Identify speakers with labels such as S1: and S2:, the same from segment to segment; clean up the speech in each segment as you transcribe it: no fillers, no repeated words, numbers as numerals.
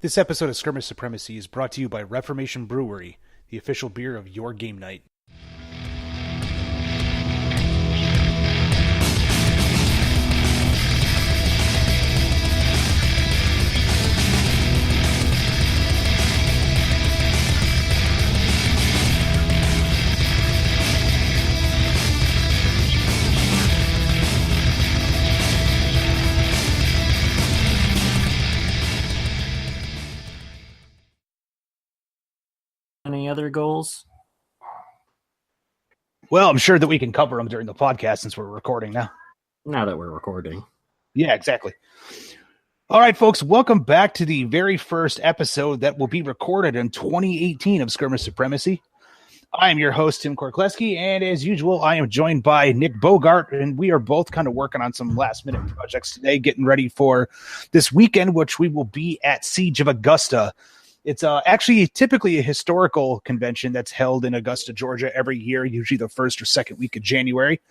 S1: This episode of Skirmish Supremacy is brought to you by Reformation Brewery, the official beer of your game night.
S2: Any other goals?
S1: Well, I'm sure that we can cover them during the podcast since we're recording now.
S2: Now that we're recording.
S1: Yeah, exactly. All right, folks, welcome back to the very first episode that will be recorded in 2018 of Skirmish Supremacy. I am your host, Tim Korkleski, and as usual, I am joined by Nick Bogart, and we are both kind of working on some last-minute projects today, getting ready for this weekend, which we will be at Siege of Augusta. It's actually typically a historical convention that's held in Augusta, Georgia every year, usually the first or second week of January.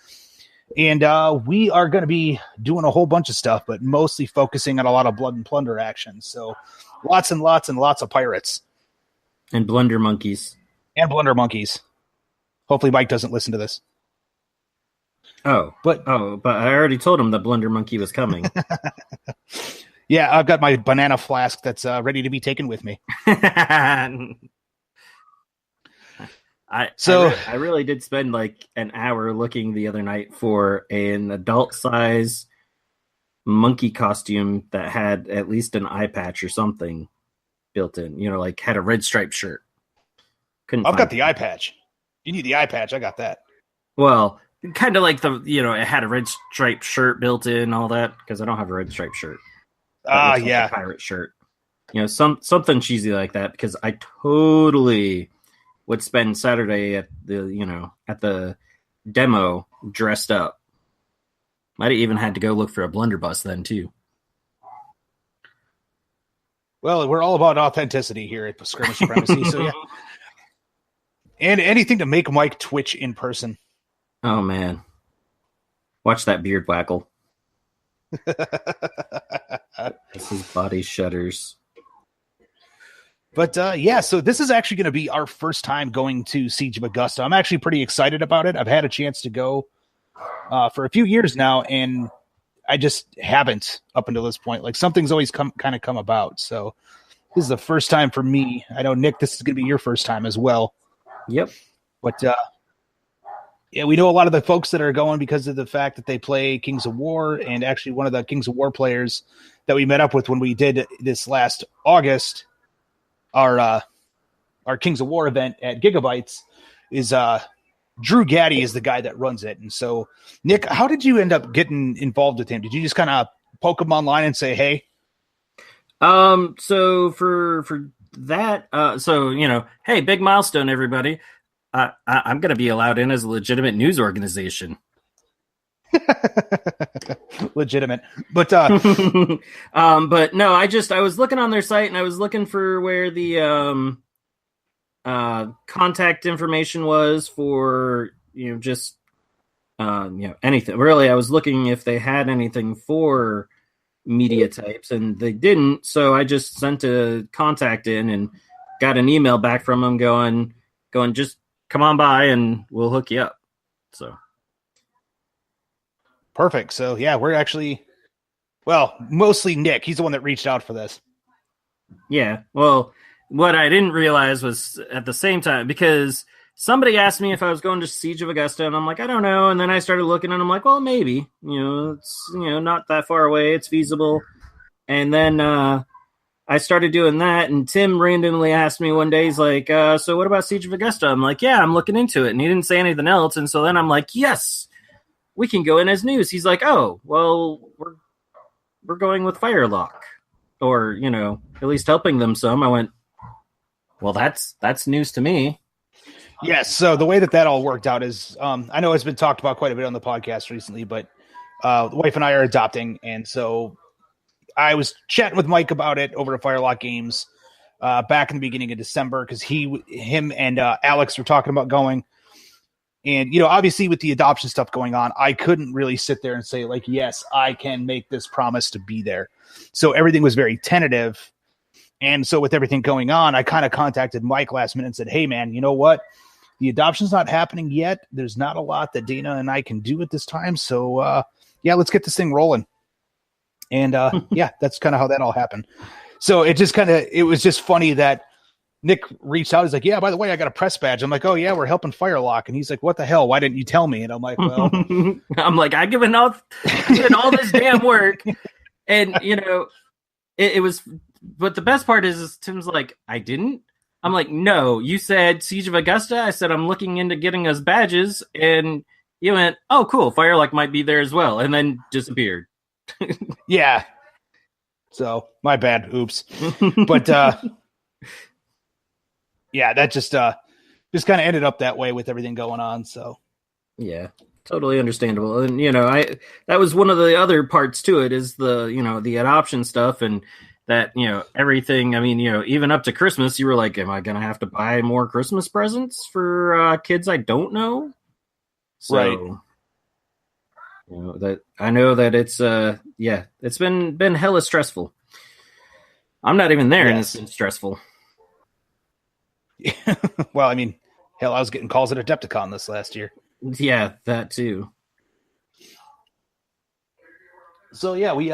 S1: And we are going to be doing a whole bunch of stuff, but mostly focusing on a lot of blood and plunder action. So lots and lots and lots of pirates.
S2: And blunder monkeys.
S1: And blunder monkeys. Hopefully Mike doesn't listen to this.
S2: But I already told him the blunder monkey was coming.
S1: Yeah, I've got my banana flask that's ready to be taken with me.
S2: I really did spend like an hour looking the other night for an adult size monkey costume that had at least an eye patch or something built in. You know, like had a red striped shirt.
S1: I've got the eye patch. You need the eye patch. I got that.
S2: Well, kind of like it had a red striped shirt built in, all that, because I don't have a red striped shirt.
S1: Yeah,
S2: pirate shirt. You know, something cheesy like that, because I totally would spend Saturday at the demo dressed up. Might have even had to go look for a blunderbuss then too.
S1: Well, we're all about authenticity here at Skirmish Supremacy, so yeah. And anything to make Mike twitch in person.
S2: Oh man, watch that beard waggle. His body shudders.
S1: But so this is actually going to be our first time going to Siege of Augusta. I'm actually pretty excited about it. I've had a chance to go for a few years now, and I just haven't up until this point. Like something's always come about. So this is the first time for me. I know, Nick, this is going to be your first time as well.
S2: Yep.
S1: But yeah, we know a lot of the folks that are going because of the fact that they play Kings of War, and actually one of the Kings of War players that we met up with when we did this last August, our Kings of War event at Gigabytes, is Drew Gaddy is the guy that runs it. And so, Nick, how did you end up getting involved with him? Did you just kind of poke him online and say, hey?
S2: So for that, hey, big milestone, everybody. I'm going to be allowed in as a legitimate news organization.
S1: Legitimate. But
S2: but no, I was looking on their site, and I was looking for where the contact information was for, anything. Really, I was looking if they had anything for media types, and they didn't. So I just sent a contact in and got an email back from them going, just come on by and we'll hook you up. So
S1: perfect. So yeah, we're actually, mostly Nick. He's the one that reached out for this.
S2: Yeah. Well, what I didn't realize was at the same time, because somebody asked me if I was going to Siege of Augusta, and I'm like, I don't know. And then I started looking, and I'm like, well, maybe, it's, not that far away. It's feasible. And then, I started doing that, and Tim randomly asked me one day, he's like, so what about Siege of Augusta? I'm like, yeah, I'm looking into it. And he didn't say anything else. And so then I'm like, yes, we can go in as news. He's like, oh, well, we're going with Firelock, or, at least helping them some. I went, well, that's news to me.
S1: Yes. So the way that all worked out is, I know it's been talked about quite a bit on the podcast recently, but the wife and I are adopting. And so I was chatting with Mike about it over at Firelock Games back in the beginning of December, because him and Alex were talking about going. And, obviously with the adoption stuff going on, I couldn't really sit there and say, like, yes, I can make this promise to be there. So everything was very tentative. And so with everything going on, I kind of contacted Mike last minute and said, hey, man, you know what? The adoption's not happening yet. There's not a lot that Dana and I can do at this time. So, yeah, let's get this thing rolling. And, yeah, that's kind of how that all happened. So it was just funny that Nick reached out. He's like, yeah, by the way, I got a press badge. I'm like, oh, yeah, we're helping Firelock. And he's like, what the hell? Why didn't you tell me? And I'm like, well.
S2: I'm like, I've given all this damn work. And, it was, but the best part is Tim's like, I didn't. I'm like, no, you said Siege of Augusta. I said, I'm looking into getting us badges. And you went, oh, cool. Firelock might be there as well. And then disappeared.
S1: Yeah. So my bad. Oops. But, yeah, that just kind of ended up that way with everything going on. So,
S2: yeah, totally understandable. And that was one of the other parts to it is the the adoption stuff and that everything. I mean, even up to Christmas, you were like, "Am I going to have to buy more Christmas presents for kids I don't know?" So,
S1: right.
S2: That I know that it's it's been hella stressful. I'm not even there, and it's been stressful.
S1: Well, I mean, hell, I was getting calls at Adepticon this last year.
S2: Yeah, that too.
S1: So yeah, we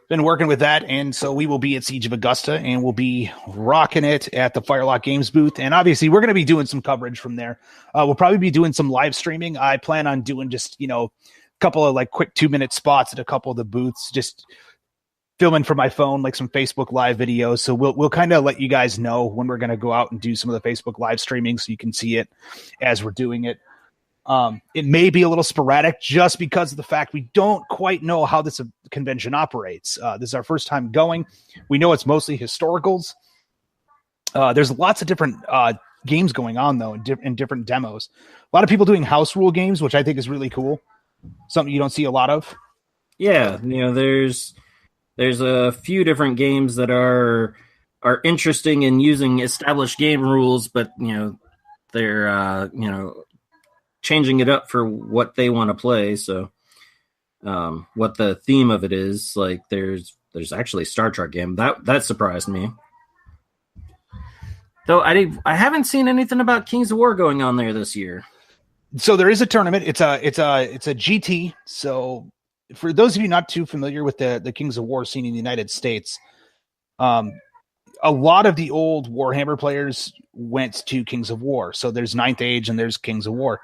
S1: been working with that, and so we will be at Siege of Augusta, and we'll be rocking it at the Firelock Games booth. And obviously, we're going to be doing some coverage from there. We'll probably be doing some live streaming. I plan on doing just a couple of like quick 2-minute spots at a couple of the booths, just filming from my phone, like some Facebook live videos. So we'll kind of let you guys know when we're going to go out and do some of the Facebook live streaming so you can see it as we're doing it. It may be a little sporadic just because of the fact we don't quite know how this convention operates. This is our first time going. We know it's mostly historicals. There's lots of different games going on, though, in different demos. A lot of people doing house rule games, which I think is really cool. Something you don't see a lot of.
S2: Yeah, there's a few different games that are interesting in using established game rules, but they're changing it up for what they want to play. So what the theme of it is, like there's actually a Star Trek game that surprised me. Though I haven't seen anything about Kings of War going on there this year.
S1: So there is a tournament. It's a GT. So for those of you not too familiar with the Kings of War scene in the United States, a lot of the old Warhammer players went to Kings of War. So there's Ninth Age and there's Kings of War.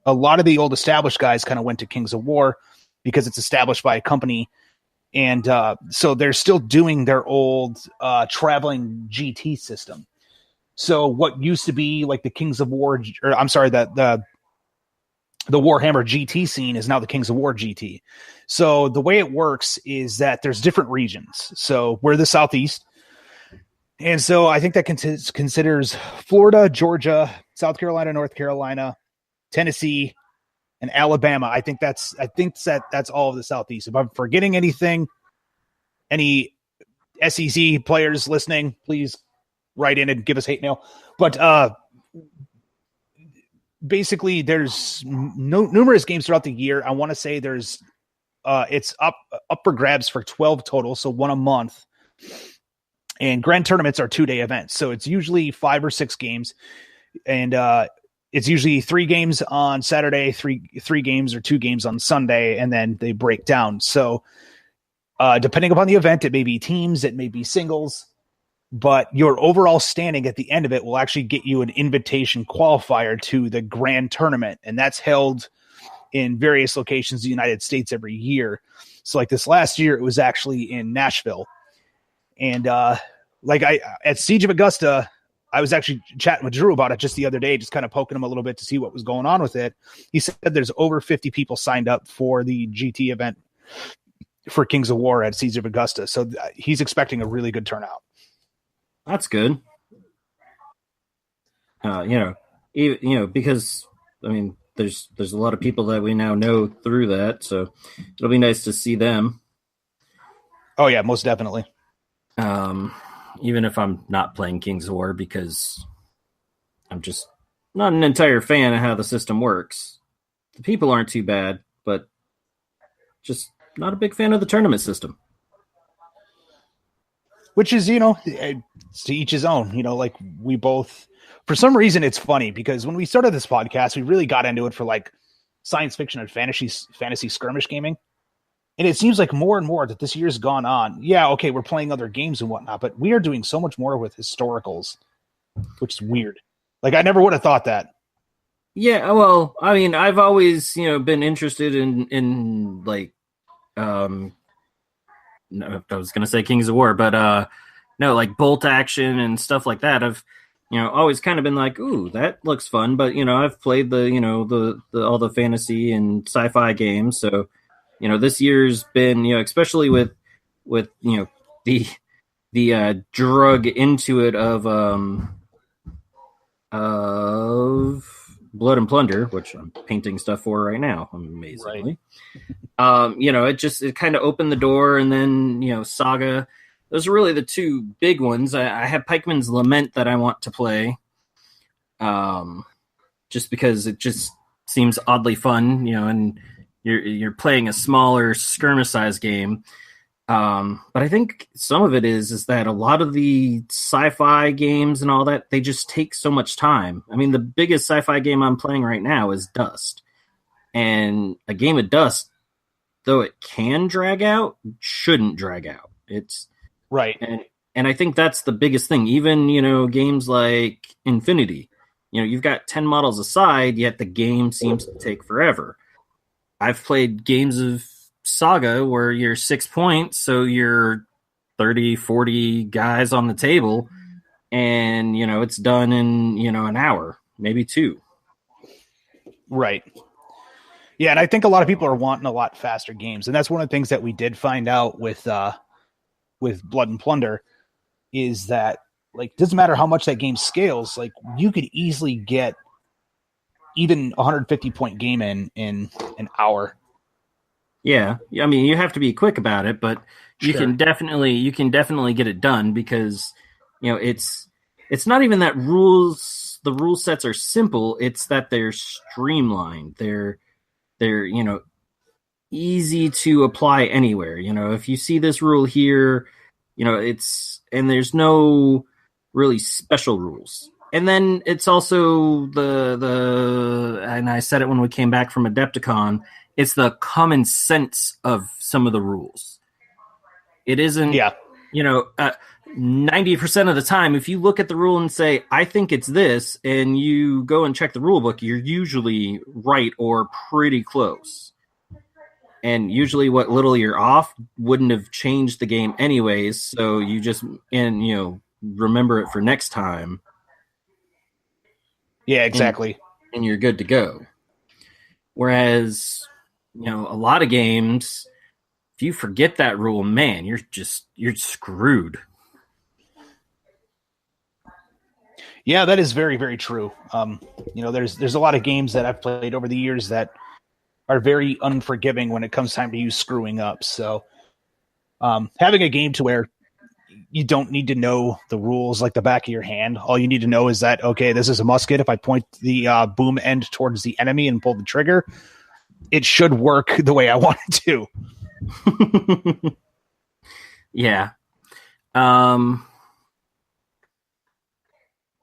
S1: A lot of the old established guys kind of went to Kings of War because it's established by a company. And so they're still doing their old traveling GT system. So what used to be like the Kings of War, or I'm sorry, the Warhammer GT scene is now the Kings of War GT. So the way it works is that there's different regions. So we're the Southeast. And so I think that considers Florida, Georgia, South Carolina, North Carolina, Tennessee, and Alabama. I think that's all of the Southeast. If I'm forgetting anything, any SEC players listening, please write in and give us hate mail. But basically, there's numerous games throughout the year. I want to say there's it's up for grabs for 12 total, so one a month. And grand tournaments are 2-day events, so it's usually 5 or 6 games, and it's usually 3 games on Saturday, three games or 2 games on Sunday, and then they break down. So depending upon the event, it may be teams, it may be singles. But your overall standing at the end of it will actually get you an invitation qualifier to the grand tournament. And that's held in various locations in the United States every year. So like this last year, it was actually in Nashville. And at Siege of Augusta, I was actually chatting with Drew about it just the other day, just kind of poking him a little bit to see what was going on with it. He said there's over 50 people signed up for the GT event for Kings of War at Siege of Augusta. So he's expecting a really good turnout.
S2: That's good. Because I mean, there's a lot of people that we now know through that, so it'll be nice to see them.
S1: Oh yeah, most definitely.
S2: Even if I'm not playing Kings of War because I'm just not an entire fan of how the system works. The people aren't too bad, but just not a big fan of the tournament system.
S1: which is, it's to each his own. Like we both, for some reason, it's funny because when we started this podcast, we really got into it for like science fiction and fantasy skirmish gaming. And it seems like more and more that this year's gone on. Yeah, okay, we're playing other games and whatnot, but we are doing so much more with historicals, which is weird. Like, I never would have thought that.
S2: Yeah, well, I mean, I've always, been interested in like, no, I was going to say Kings of War, but no, like bolt action and stuff like that. I've, always kind of been like, ooh, that looks fun. But, I've played the all the fantasy and sci-fi games. So, this year's been, especially with the drug into it of Blood and Plunder, which I'm painting stuff for right now, amazingly. Right. It kind of opened the door, and then Saga. Those are really the two big ones. I have Pikeman's Lament that I want to play, just because it just seems oddly fun, and you're playing a smaller skirmish size game. But I think some of it is that a lot of the sci-fi games and all that, they just take so much time. I mean, the biggest sci-fi game I'm playing right now is Dust. And a game of Dust, though it can drag out, shouldn't drag out. It's
S1: right.
S2: And I think that's the biggest thing. Even, games like Infinity, you've got 10 models aside, yet the game seems to take forever. I've played games of Saga where you're 6 points, so you're 30, 40 guys on the table, and it's done in an hour, maybe 2.
S1: Right. Yeah, and I think a lot of people are wanting a lot faster games, and that's one of the things that we did find out with Blood and Plunder is that, like, doesn't matter how much that game scales, like you could easily get even 150 point game in an hour.
S2: Yeah, I mean, you have to be quick about it, but you can definitely get it done because it's not even that the rule sets are simple. It's that they're streamlined. They're easy to apply anywhere. If you see this rule here, and there's no really special rules. And then it's also and I said it when we came back from Adepticon, it's the common sense of some of the rules. It isn't, 90% of the time, if you look at the rule and say, I think it's this, and you go and check the rule book, you're usually right or pretty close. And usually what little you're off wouldn't have changed the game anyways, so you just, remember it for next time.
S1: Yeah, exactly.
S2: And you're good to go. Whereas, a lot of games, if you forget that rule, man, you're screwed.
S1: Yeah, that is very, very true. There's a lot of games that I've played over the years that are very unforgiving when it comes time to you screwing up. So having a game to where you don't need to know the rules like the back of your hand. All you need to know is that, okay, this is a musket. If I point the boom end towards the enemy and pull the trigger, it should work the way I want it to.
S2: Yeah.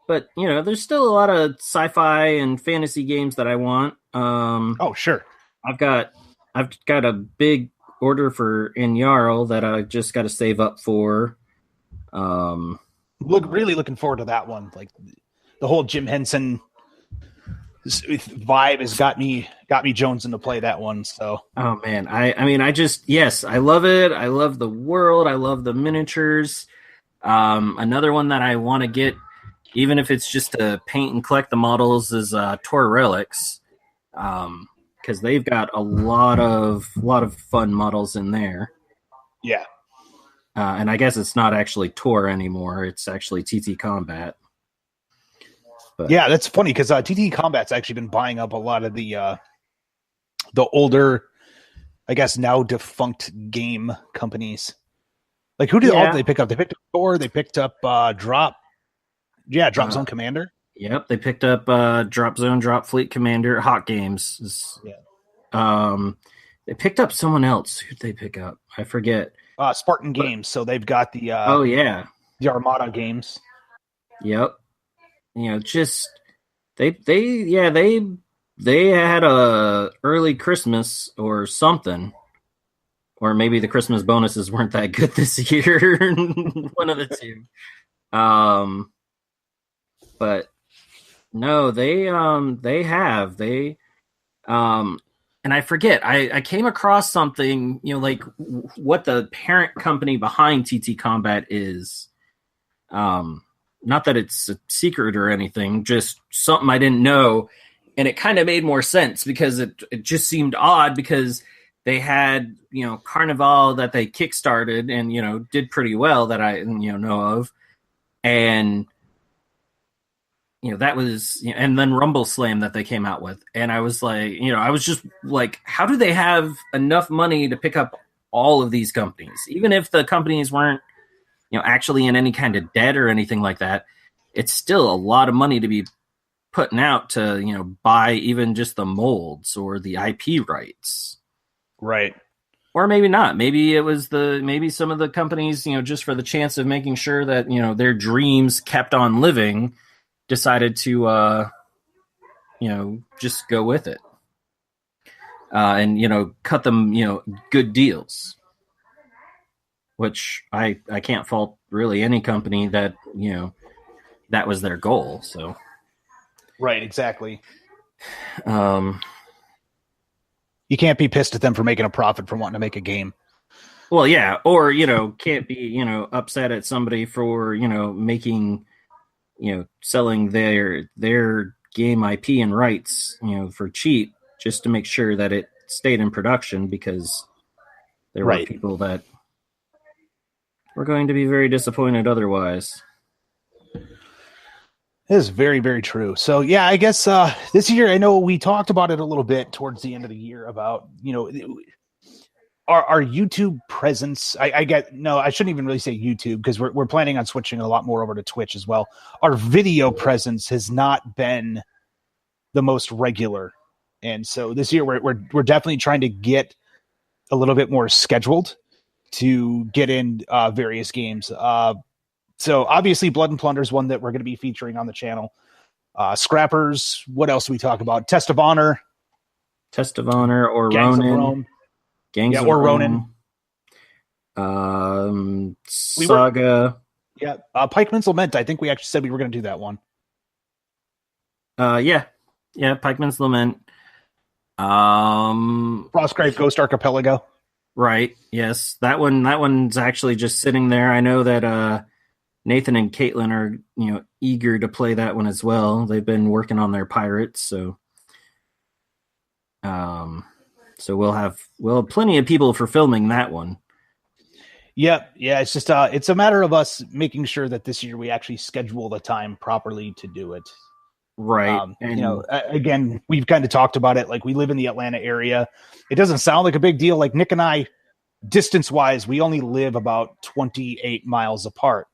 S2: But, there's still a lot of sci-fi and fantasy games that I want.
S1: Oh, sure.
S2: I've got a big order for Jarl that I just got to save up for.
S1: Really looking forward to that one. Like the whole Jim Henson vibe has got me jonesing to play that one. So,
S2: oh man, I mean, I love it. I love the world. I love the miniatures. Another one that I want to get, even if it's just to paint and collect the models, is Tor Relics, because they've got a lot of fun models in there.
S1: Yeah.
S2: And I guess it's not actually Tor anymore. It's actually TT Combat.
S1: But yeah, that's funny because TT Combat's actually been buying up a lot of the older, I guess now defunct game companies. Like who did they pick up? They picked up Tor. They picked up Drop. Yeah, Drop Zone Commander.
S2: Yep, they picked up Drop Zone, Drop Fleet Commander. Hot Games. They picked up someone else. Who'd they pick up? I forget.
S1: Spartan Games. So they've got the
S2: Oh yeah,
S1: the Armada games.
S2: yep. Just they had a early Christmas or something, or maybe the Christmas bonuses weren't that good this year. One of the two. But no, and I forget. I came across something, like what the parent company behind TT Combat is. Not that it's a secret or anything, just something I didn't know, and it kind of made more sense because it just seemed odd because they had Carnival that they kickstarted and did pretty well that I know of, and that was and then Rumble Slam that they came out with, and I was like, I was just like, how do they have enough money to pick up all of these companies, even if the companies weren't actually in any kind of debt or anything like that? It's still a lot of money to be putting out to buy even just the molds or the IP rights,
S1: right?
S2: Or maybe not. Maybe it was maybe some of the companies just for the chance of making sure that their dreams kept on living, decided to just go with it, and cut them good deals, which I can't fault really any company that that was their goal. So
S1: right, exactly. You can't be pissed at them for making a profit for wanting to make a game.
S2: Well, yeah, or can't be upset at somebody for making selling their game IP and rights for cheap just to make sure that it stayed in production, because there were people that were going to be very disappointed otherwise.
S1: It is very, very true. So, yeah, I guess this year, I know we talked about it a little bit towards the end of the year about, our YouTube presence. I shouldn't even really say YouTube, because we're planning on switching a lot more over to Twitch as well. Our video presence has not been the most regular. And so this year we're definitely trying to get a little bit more scheduled to get in various games. So obviously Blood and Plunder is one that we're going to be featuring on the channel. Scrappers. What else do we talk about? Test of Honor
S2: or
S1: Gangs
S2: Ronin.
S1: Of Rome.
S2: Gangs of
S1: Ronin.
S2: Saga.
S1: Pikeman's Lament. I think we actually said we were going to do that one.
S2: Yeah, Pikeman's Lament.
S1: Frostgrave Ghost Archipelago.
S2: Right. Yes, that one's actually just sitting there. I know that Nathan and Caitlin are eager to play that one as well. They've been working on their pirates, so we'll have plenty of people for filming that one.
S1: Yeah. It's just it's a matter of us making sure that this year we actually schedule the time properly to do it.
S2: Right.
S1: And again, we've kind of talked about it. Like, we live in the Atlanta area. It doesn't sound like a big deal. Like, Nick and I, distance wise, we only live about 28 miles apart,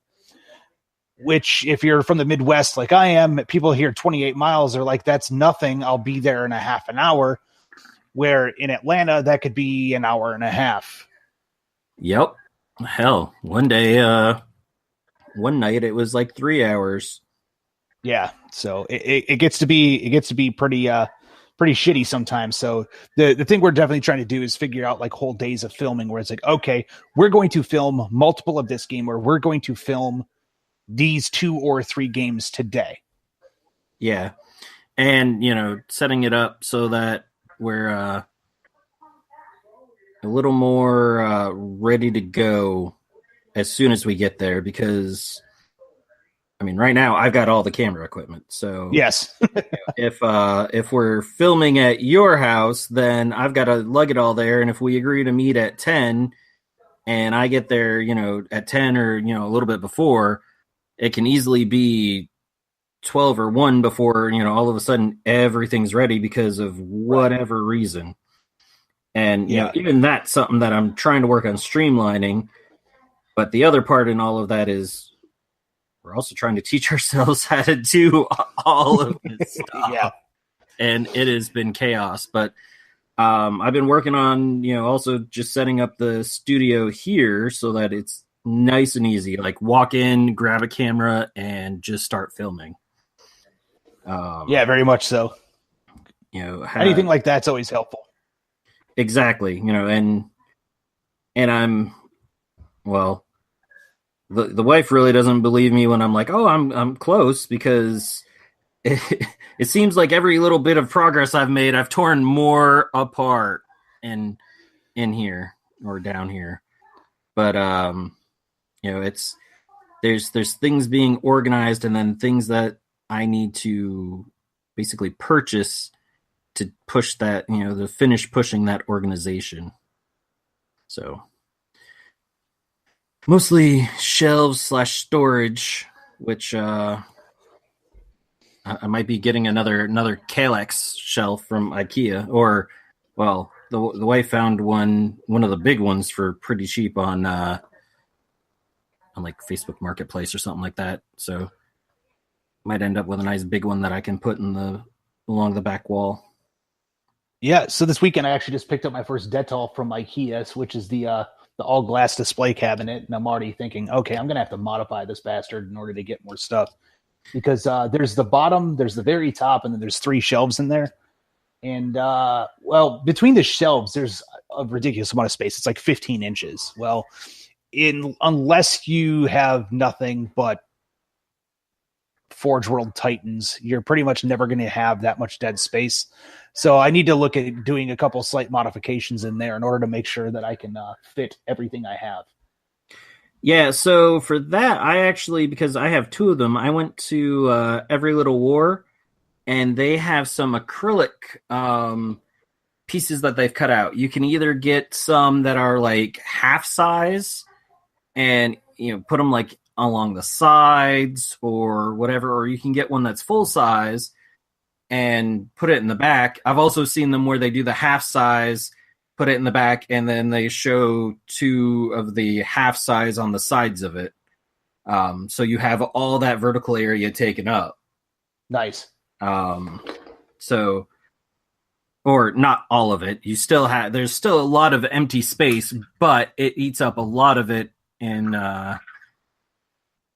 S1: which if you're from the Midwest, like I am, people hear 28 miles are like, that's nothing. I'll be there in a half an hour. Where in Atlanta, that could be an hour and a half.
S2: Yep. Hell, one day, one night it was like 3 hours.
S1: Yeah. So it gets to be pretty shitty sometimes. So the thing we're definitely trying to do is figure out like whole days of filming where it's like, okay, we're going to film multiple of this game, or we're going to film these 2 or 3 games today.
S2: Yeah. And, setting it up so that we're a little more ready to go as soon as we get there, because I mean, right now I've got all the camera equipment. So
S1: yes,
S2: if we're filming at your house, then I've got to lug it all there. And if we agree to meet at 10 and I get there, at 10 or, a little bit before, it can easily be 12 or 1 before, all of a sudden everything's ready because of whatever reason. And, even that's something that I'm trying to work on streamlining. But the other part in all of that is we're also trying to teach ourselves how to do all of this stuff.
S1: Yeah.
S2: And it has been chaos. But I've been working on, also just setting up the studio here so that it's nice and easy. Like walk in, grab a camera, and just start filming.
S1: Yeah, very much so. Anything like that's always helpful.
S2: Exactly. And I'm, well, the wife really doesn't believe me when I'm like, oh, I'm close, because it seems like every little bit of progress I've made, I've torn more apart in here or down here. But it's there's things being organized, and then things that I need to basically purchase to push that, to finish pushing that organization. So mostly shelves / storage, which I might be getting another Kalex shelf from IKEA, or, well, the wife found one of the big ones for pretty cheap on like Facebook Marketplace or something like that. So might end up with a nice big one that I can put along the back wall.
S1: Yeah. So this weekend I actually just picked up my first Dettol from IKEA, which is the all glass display cabinet, and I'm already thinking, okay, I'm gonna have to modify this bastard in order to get more stuff, because there's the bottom, there's the very top, and then there's 3 shelves in there. And well, between the shelves, there's a ridiculous amount of space. It's like 15 inches. Well, unless you have nothing but Forge World Titans, you're pretty much never going to have that much dead space. So I need to look at doing a couple slight modifications in there in order to make sure that I can fit everything I have.
S2: Yeah, so for that, I actually, because I have 2 of them, I went to Every Little War, and they have some acrylic pieces that they've cut out. You can either get some that are like half size and put them like along the sides or whatever, or you can get one that's full size and put it in the back. I've also seen them where they do the half size, put it in the back, and then they show 2 of the half size on the sides of it. So you have all that vertical area taken up.
S1: Nice.
S2: So, or not all of it. There's still a lot of empty space, but it eats up a lot of it in,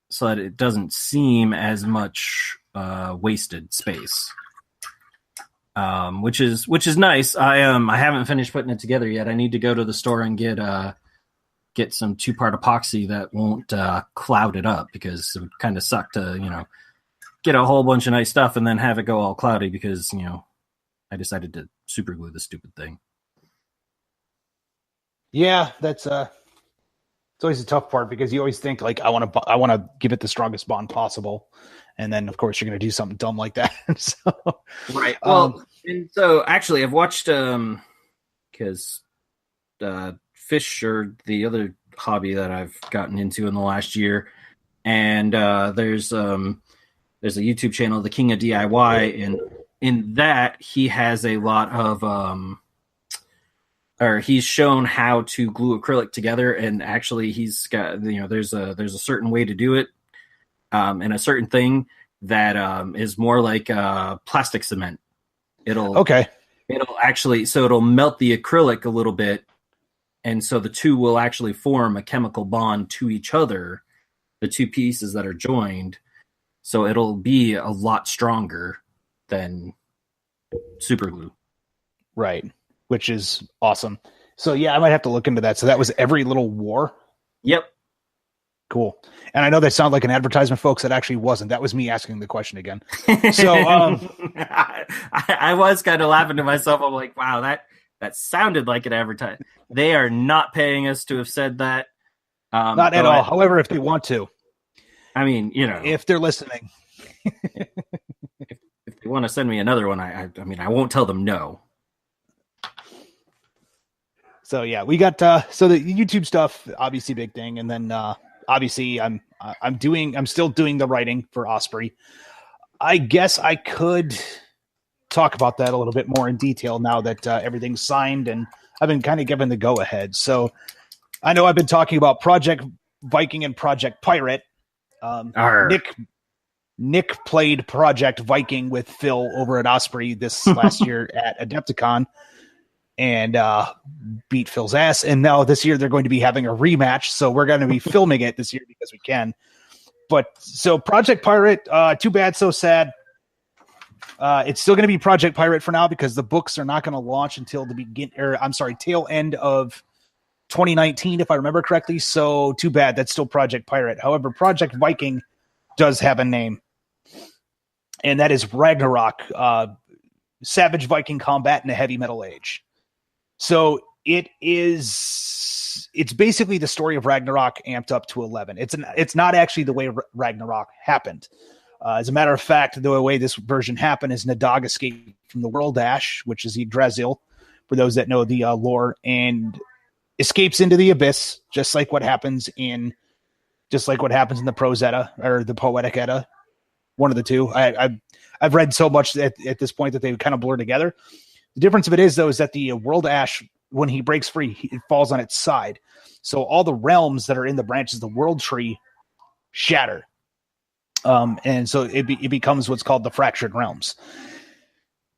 S2: so that it doesn't seem as much wasted space. Which is nice. I haven't finished putting it together yet. I need to go to the store and get some 2-part epoxy that won't cloud it up, because it would kind of suck to get a whole bunch of nice stuff and then have it go all cloudy because I decided to super glue the stupid thing.
S1: Yeah, that's it's always a tough part, because you always think like I want to give it the strongest bond possible, and then of course you're going to do something dumb like that. So,
S2: right. Well, and so actually I've watched because fish are the other hobby that I've gotten into in the last year, and there's a YouTube channel, The King of DIY, and in that he has a lot of or he's shown how to glue acrylic together, and actually he's got there's a certain way to do it, and a certain thing that is more like plastic cement. It'll actually, so it'll melt the acrylic a little bit, and so the 2 will actually form a chemical bond to each other, the 2 pieces that are joined. So it'll be a lot stronger than super glue.
S1: Right. Which is awesome. So yeah, I might have to look into that. So that was Every Little War?
S2: Yep.
S1: Cool. And I know that sounded like an advertisement, folks. That actually wasn't. That was me asking the question again. So
S2: I was kind of laughing to myself. I'm like, wow, that sounded like an advertisement. They are not paying us to have said that.
S1: Not at all. However, if they want to.
S2: I mean,
S1: if they're listening.
S2: if they want to send me another one, I mean, I won't tell them no.
S1: So yeah, we got so the YouTube stuff, obviously big thing, and then obviously I'm still doing the writing for Osprey. I guess I could talk about that a little bit more in detail now that everything's signed and I've been kind of given the go ahead. So I know I've been talking about Project Viking and Project Pirate. Nick played Project Viking with Phil over at Osprey this last year at Adepticon. and beat Phil's ass. And now this year they're going to be having a rematch, so we're going to be filming it this year because we can. But so Project Pirate, too bad, so sad. It's still going to be Project Pirate for now because the books are not going to launch until the tail end of 2019, if I remember correctly. So too bad, that's still Project Pirate. However, Project Viking does have a name, and that is Ragnarok, Savage Viking combat in the heavy metal age. So it's basically the story of Ragnarok amped up to 11. It's not actually the way Ragnarok happened. As a matter of fact, the way this version happened is Nadag escaped from the World Ash, which is Yggdrasil, for those that know the lore, and escapes into the abyss, just like what happens in the Prose Edda or the Poetic Edda, one of the two. I've read so much at this point that they kind of blur together. The difference of it is, though, is that the World Ash, when he breaks free, it falls on its side. So all the realms that are in the branches of the World Tree shatter. And so it becomes what's called the Fractured Realms.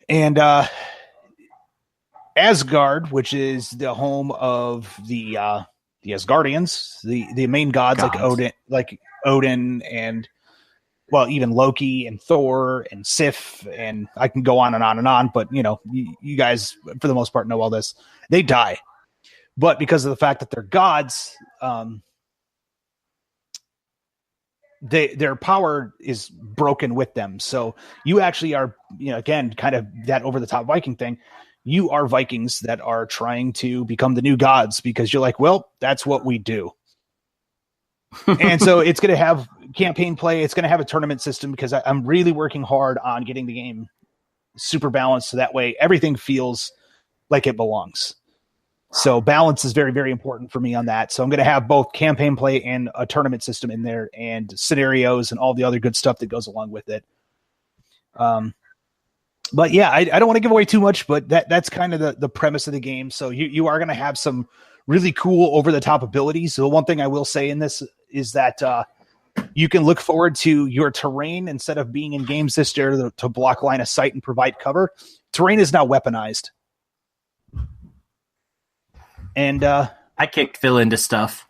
S1: And Asgard, which is the home of the Asgardians, the main gods. like Odin and, well, even Loki and Thor and Sif, and I can go on and on and on, but you guys for the most part know all this. They die. But because of the fact that they're gods, their power is broken with them. So you actually are, again, kind of that over the top Viking thing. You are Vikings that are trying to become the new gods because you're like, well, that's what we do. And so it's going to have campaign play. It's going to have a tournament system because I'm really working hard on getting the game super balanced. So that way everything feels like it belongs. So balance is very, very important for me on that. So I'm going to have both campaign play and a tournament system in there and scenarios and all the other good stuff that goes along with it. But yeah, I don't want to give away too much, but that's kind of the premise of the game. So you are going to have some really cool over the top abilities. So the one thing I will say in this is that you can look forward to your terrain instead of being in games this year to block line of sight and provide cover. Terrain is now weaponized. And
S2: I kicked Phil into stuff.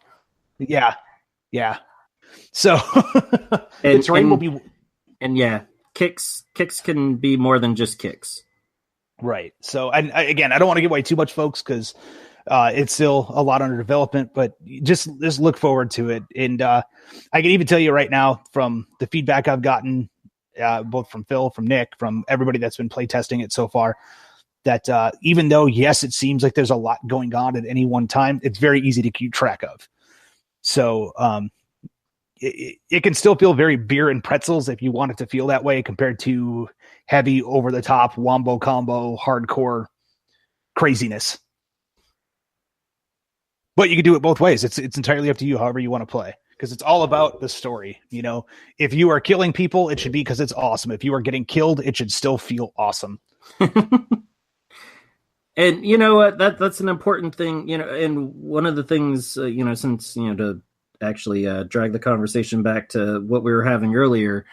S1: Yeah. So the terrain will be,
S2: and yeah, kicks can be more than just kicks.
S1: Right. So, and again, I don't want to give away too much, folks, because it's still a lot under development. But just look forward to it. And I can even tell you right now from the feedback I've gotten, both from Phil, from Nick, from everybody that's been playtesting it so far, that even though, yes, it seems like there's a lot going on at any one time, it's very easy to keep track of. So it can still feel very beer and pretzels if you want it to feel that way compared to heavy, over-the-top, wombo combo, hardcore craziness. But you can do it both ways. It's entirely up to you however you want to play, because it's all about the story. If you are killing people, it should be because it's awesome. If you are getting killed, it should still feel awesome.
S2: And you know what? That's an important thing. And one of the things, since to actually drag the conversation back to what we were having earlier,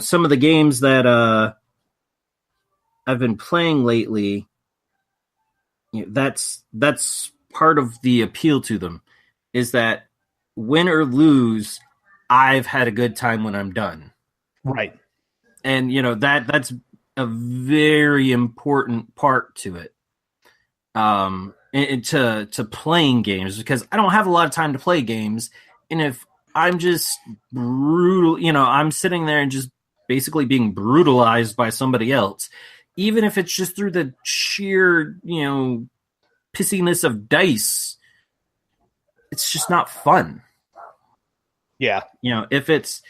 S2: some of the games that I've been playing lately, that's part of the appeal to them, is that win or lose, I've had a good time when I'm done.
S1: Right.
S2: And that's a very important part to it. To playing games, because I don't have a lot of time to play games, and if I'm just brutal, I'm sitting there and just basically being brutalized by somebody else, even if it's just through the sheer pissiness of dice, it's just not fun.
S1: Yeah.
S2: If it's,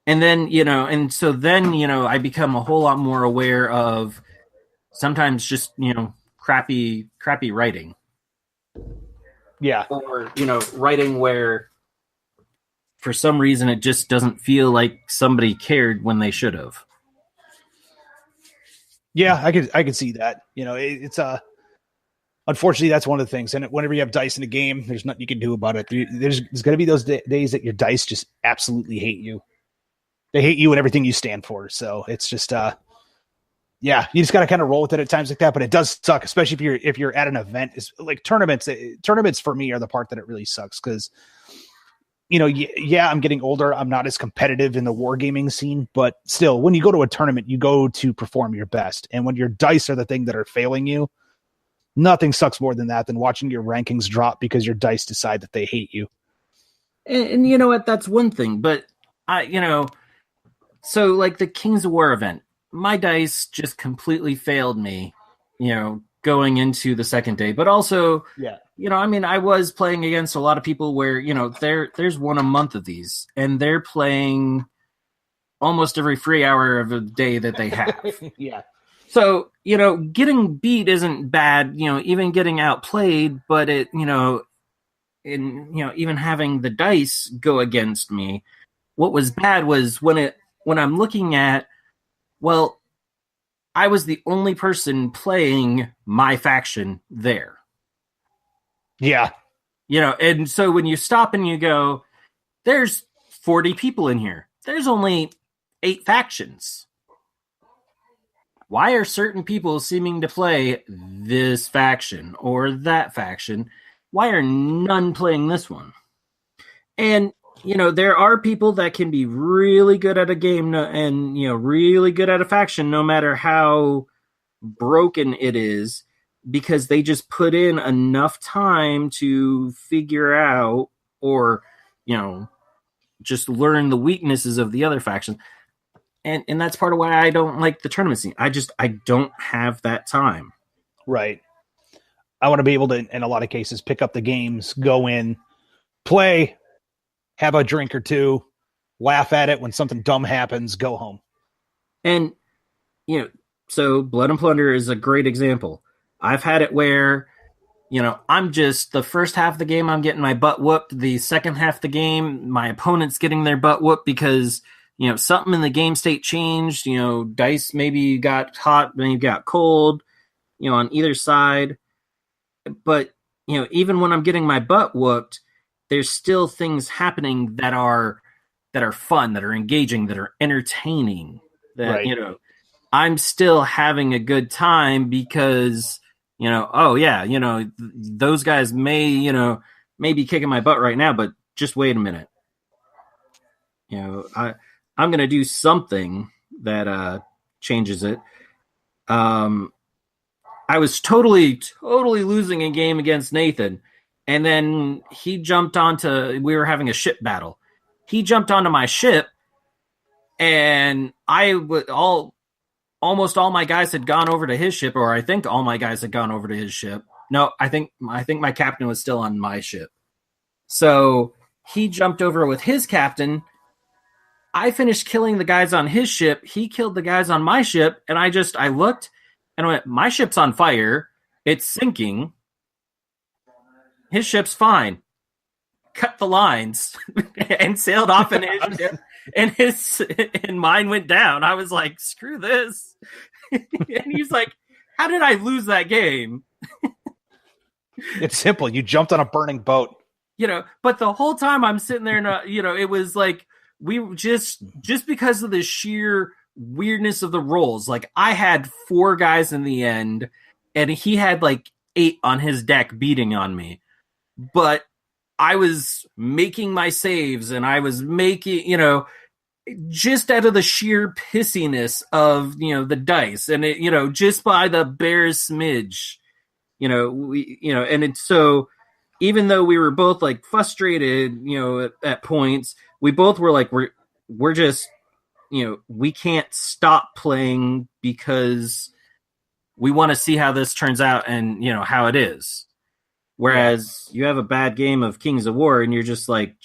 S2: and then and so then I become a whole lot more aware of sometimes just crappy writing.
S1: Yeah.
S2: Or writing where for some reason it just doesn't feel like somebody cared when they should have.
S1: Yeah, I could see that. It's unfortunately that's one of the things. And whenever you have dice in a game, there's nothing you can do about it. There's going to be those days that your dice just absolutely hate you. They hate you and everything you stand for. So it's just Yeah, you just got to kind of roll with it at times like that, but it does suck, especially if you're at an event. It's like tournaments. Tournaments for me are the part that it really sucks because, I'm getting older. I'm not as competitive in the wargaming scene, but still, when you go to a tournament, you go to perform your best, and when your dice are the thing that are failing you, nothing sucks more than that than watching your rankings drop because your dice decide that they hate you.
S2: And you know what? That's one thing, but so like the Kings of War event, my dice just completely failed me, going into the second day. But also, I was playing against a lot of people where, there's one a month of these, and they're playing almost every free hour of the day that they have.
S1: Yeah.
S2: So, getting beat isn't bad, even getting outplayed, but it, even having the dice go against me, what was bad was when I'm looking at, well, I was the only person playing my faction there.
S1: Yeah.
S2: And so when you stop and you go, there's 40 people in here. There's only 8 factions. Why are certain people seeming to play this faction or that faction? Why are none playing this one? And there are people that can be really good at a game and, really good at a faction, no matter how broken it is, because they just put in enough time to figure out or, just learn the weaknesses of the other faction. And that's part of why I don't like the tournament scene. I don't have that time.
S1: Right. I want to be able to, in a lot of cases, pick up the games, go in, play, have a drink or two, laugh at it when something dumb happens, go home.
S2: And, so Blood and Plunder is a great example. I've had it where, I'm just the first half of the game, I'm getting my butt whooped. The second half of the game, my opponent's getting their butt whooped because, something in the game state changed. Dice maybe got hot, maybe got cold, on either side. But, even when I'm getting my butt whooped, there's still things happening that are fun, that are engaging, that are entertaining, that,
S1: right.
S2: I'm still having a good time because, those guys may be kicking my butt right now, but just wait a minute. I'm going to do something that changes it. I was totally losing a game against Nathan. And then he jumped onto, we were having a ship battle. He jumped onto my ship, and almost all my guys had gone over to his ship, or I think all my guys had gone over to his ship. No, I think my captain was still on my ship. So he jumped over with his captain. I finished killing the guys on his ship. He killed the guys on my ship, and I looked and went, my ship's on fire. It's sinking. His ship's fine. Cut the lines and sailed off in his ship, and mine went down. I was like, screw this. And he's like, how did I lose that game?
S1: It's simple. You jumped on a burning boat.
S2: But the whole time I'm sitting there, and, it was like, we just because of the sheer weirdness of the rolls, like I had 4 guys in the end, and he had like 8 on his deck beating on me. But I was making my saves, and I was making, just out of the sheer pissiness of, the dice, and it, just by the barest smidge, and it's so, even though we were both like frustrated, at points, we both were like, we're just, we can't stop playing because we want to see how this turns out and, how it is. Whereas you have a bad game of Kings of War and you're just like,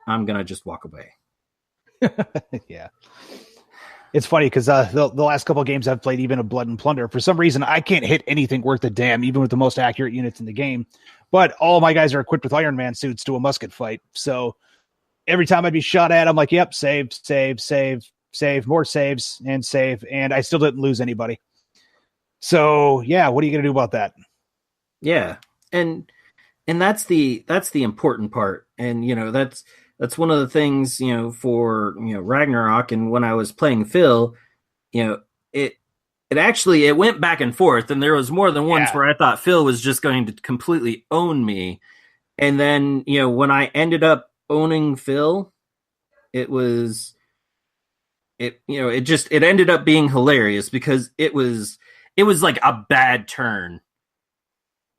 S2: I'm going to just walk away.
S1: Yeah. It's funny because the last couple of games I've played, even of Blood and Plunder, for some reason, I can't hit anything worth a damn, even with the most accurate units in the game. But all my guys are equipped with Iron Man suits to a musket fight. So every time I'd be shot at, I'm like, yep, save, more saves, and save. And I still didn't lose anybody. So, yeah, what are you going to do about that?
S2: Yeah. And that's the important part. And, that's one of the things, for, Ragnarok. And when I was playing Phil, it went back and forth, and there was more than once
S1: Yeah.
S2: where I thought Phil was just going to completely own me. And then, when I ended up owning Phil, it was it ended up being hilarious because it was like a bad turn.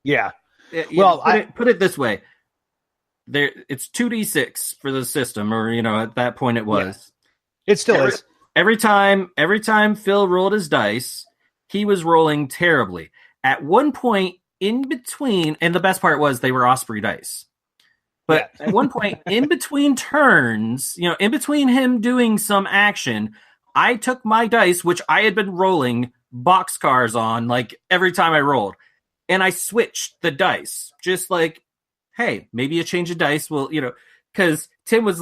S1: Yeah.
S2: Well, put it this way. It's 2d6 for the system, or at that point it was.
S1: Yeah. It still is.
S2: Every time Phil rolled his dice, he was rolling terribly. At one point in between, and the best part was they were Osprey dice. But at one point in between turns, in between him doing some action, I took my dice, which I had been rolling boxcars on, like every time I rolled, and I switched the dice. Just like, hey, maybe a change of dice will, because Tim was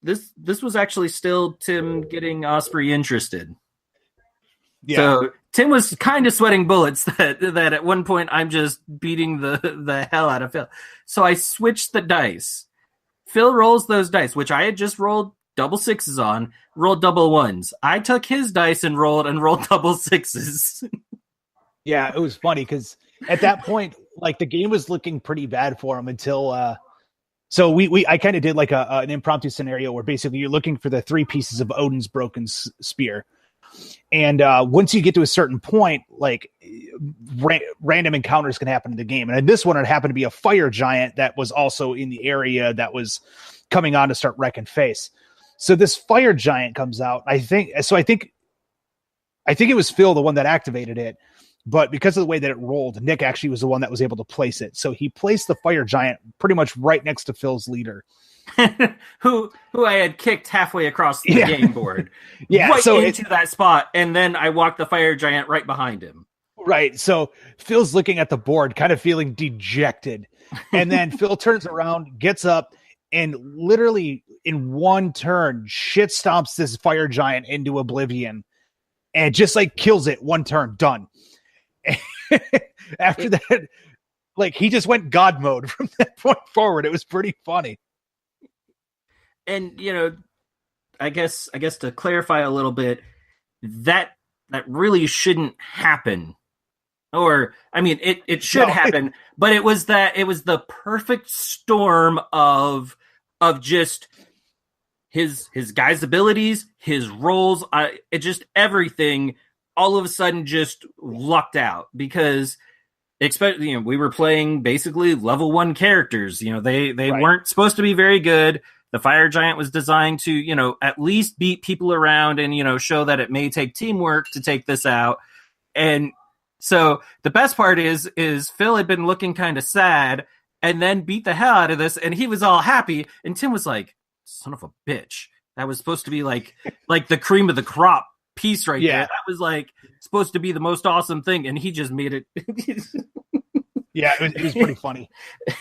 S2: this was actually still Tim getting Osprey interested. Yeah. So Tim was kind of sweating bullets that at one point I'm just beating the hell out of Phil. So I switched the dice. Phil rolls those dice, which I had just rolled double sixes on, rolled double ones. I took his dice and rolled double sixes.
S1: Yeah, it was funny because at that point, like the game was looking pretty bad for him until so I kind of did like an impromptu scenario where basically you're looking for the 3 pieces of Odin's broken spear. And once you get to a certain point, like random encounters can happen in the game. And in this one, it happened to be a fire giant that was also in the area that was coming on to start wrecking face. So this fire giant comes out. I think it was Phil, the one that activated it. But because of the way that it rolled, Nick actually was the one that was able to place it. So he placed the fire giant pretty much right next to Phil's leader.
S2: who I had kicked halfway across the game board.
S1: Right
S2: into that spot, and then I walked the fire giant right behind him.
S1: Right. So Phil's looking at the board, kind of feeling dejected. And then Phil turns around, gets up, and literally in one turn, shit stomps this fire giant into oblivion and just like kills it one turn, done. After that, like he just went God mode from that point forward. It was pretty funny.
S2: And I guess to clarify a little bit, that really shouldn't happen. Or I mean, it should happen, but it was the perfect storm of just his guy's abilities, his rolls, it just everything all of a sudden just lucked out because we were playing basically level 1 characters. They weren't supposed to be very good. The fire giant was designed to, at least beat people around and, show that it may take teamwork to take this out. And so the best part is Phil had been looking kind of sad and then beat the hell out of this. And he was all happy. And Tim was like, son of a bitch. That was supposed to be like the cream of the crop piece right there. That was like supposed to be the most awesome thing. And he just made it.
S1: Yeah, it was pretty funny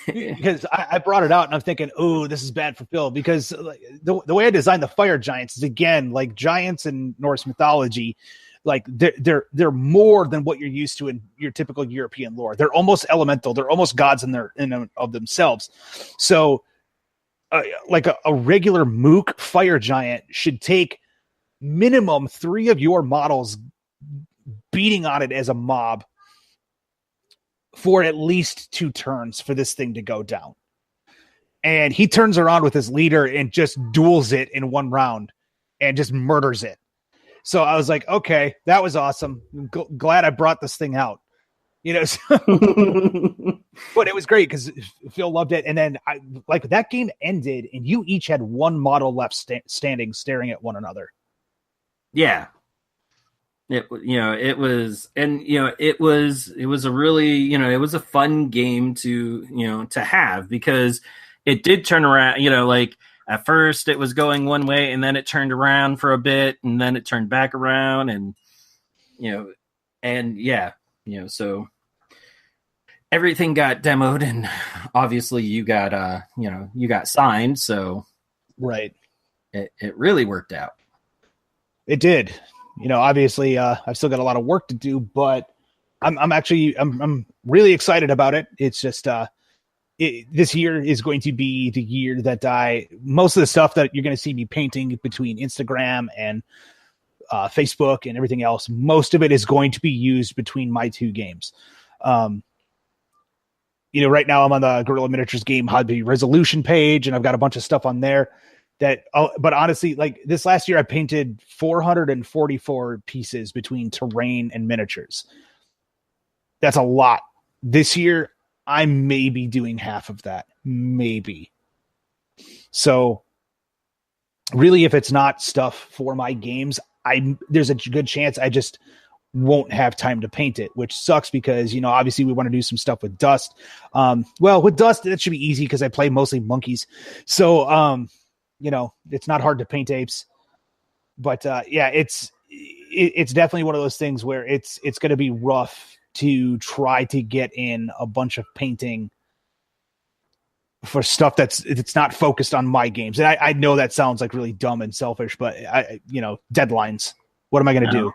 S1: because I brought it out and I'm thinking, oh, this is bad for Phil because the way I designed the fire giants is again like giants in Norse mythology, like they're more than what you're used to in your typical European lore. They're almost elemental. They're almost gods in of themselves. So, like a regular mook fire giant should take minimum 3 of your models beating on it as a mob for at least 2 turns for this thing to go down. And he turns around with his leader and just duels it in 1 round and just murders it. So I was like, okay, that was awesome. Glad I brought this thing out, but it was great because Phil loved it. And then that game ended and you each had 1 model left standing, staring at one another.
S2: Yeah. It was a really, it was a fun game to have because it did turn around, like at first it was going one way and then it turned around for a bit and then it turned back around and, so everything got demoed and obviously you got signed. So
S1: right.
S2: It really worked out.
S1: It did. Obviously, I've still got a lot of work to do, but I'm really excited about it. It's just this year is going to be the year that most of the stuff that you're going to see me painting between Instagram and Facebook and everything else. Most of it is going to be used between my two games. Right now I'm on the Guerrilla Miniatures game hobby resolution page, and I've got a bunch of stuff on there but honestly, like this last year, I painted 444 pieces between terrain and miniatures. That's a lot. This year, I may be doing half of that. Maybe. So really, if it's not stuff for my games, there's a good chance I just won't have time to paint it, which sucks because, obviously we want to do some stuff with Dust. With Dust, that should be easy because I play mostly monkeys. So, it's not hard to paint apes, but it's definitely one of those things where it's going to be rough to try to get in a bunch of painting for stuff it's not focused on my games. And I know that sounds like really dumb and selfish, but deadlines. What am I going to do?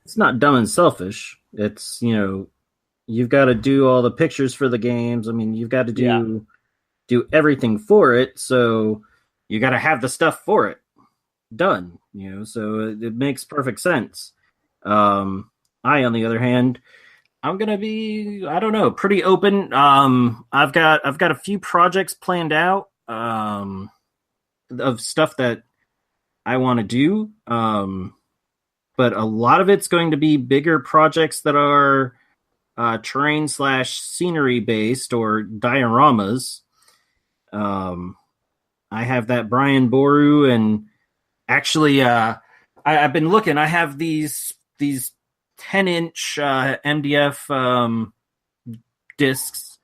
S2: It's not dumb and selfish. It's, you've got to do all the pictures for the games. I mean, you've got to do everything for it. So you got to have the stuff for it done, so it makes perfect sense. I, on the other hand, I'm going to be, I don't know, pretty open. I've got a few projects planned out, of stuff that I want to do. But a lot of it's going to be bigger projects that are, terrain/scenery based or dioramas. I have that Brian Boru, and actually, I've been looking. I have these 10-inch MDF discs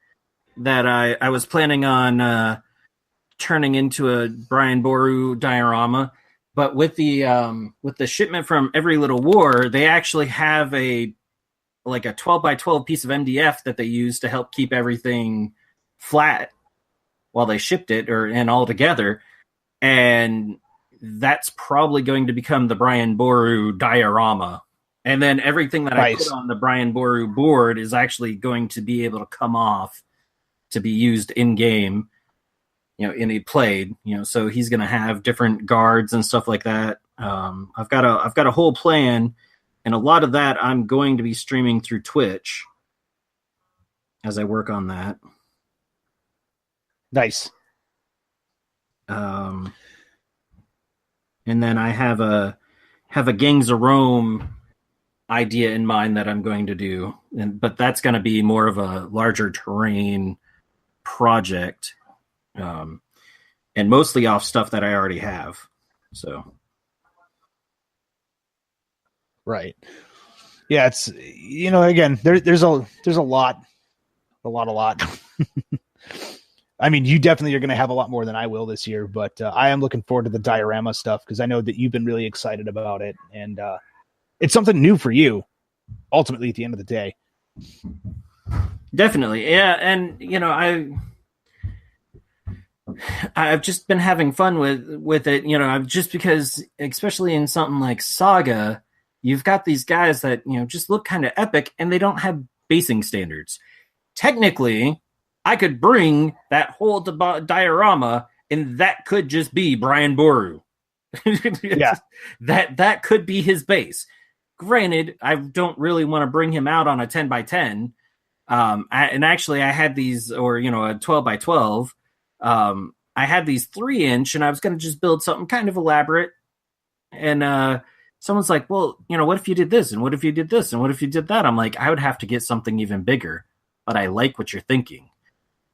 S2: that I was planning on turning into a Brian Boru diorama. But with the shipment from Every Little War, they actually have a 12 by 12 piece of MDF that they use to help keep everything flat while they shipped it and all together. And that's probably going to become the Brian Boru diorama. And then everything that I put on the Brian Boru board is actually going to be able to come off to be used in game, in a played, so he's going to have different guards and stuff like that. I've got a whole plan, and a lot of that I'm going to be streaming through Twitch as I work on that.
S1: Nice.
S2: And then I have a Gangs of Rome idea in mind that I'm going to do, but that's going to be more of a larger terrain project, and mostly off stuff that I already have. So,
S1: right, yeah, it's again there's a lot. I mean, you definitely are going to have a lot more than I will this year, but I am looking forward to the diorama stuff because I know that you've been really excited about it, and it's something new for you. Ultimately, at the end of the day,
S2: definitely, yeah, and I've just been having fun with it. I've just because, especially in something like Saga, you've got these guys that just look kind of epic, and they don't have basing standards. Technically, I could bring that whole diorama, and that could just be Brian Boru.
S1: Yeah,
S2: that could be his base. Granted, I don't really want to bring him out on a 10 by 10. And actually, I had these, or a 12 by 12. I had these 3-inch, and I was going to just build something kind of elaborate. And someone's like, "Well, what if you did this, and what if you did this, and what if you did that?" I'm like, I would have to get something even bigger. But I like what you're thinking.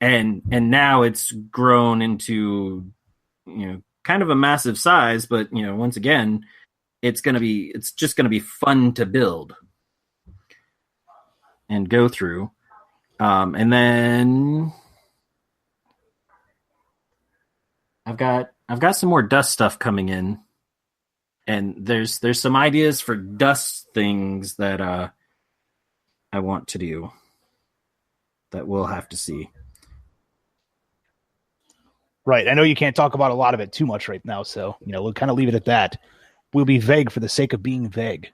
S2: And now it's grown into, kind of a massive size, but once again, it's just gonna be fun to build and go through. And then I've got some more Dust stuff coming in, and there's some ideas for Dust things that I want to do that we'll have to see.
S1: Right. I know you can't talk about a lot of it too much right now, so we'll kind of leave it at that. We'll be vague for the sake of being vague.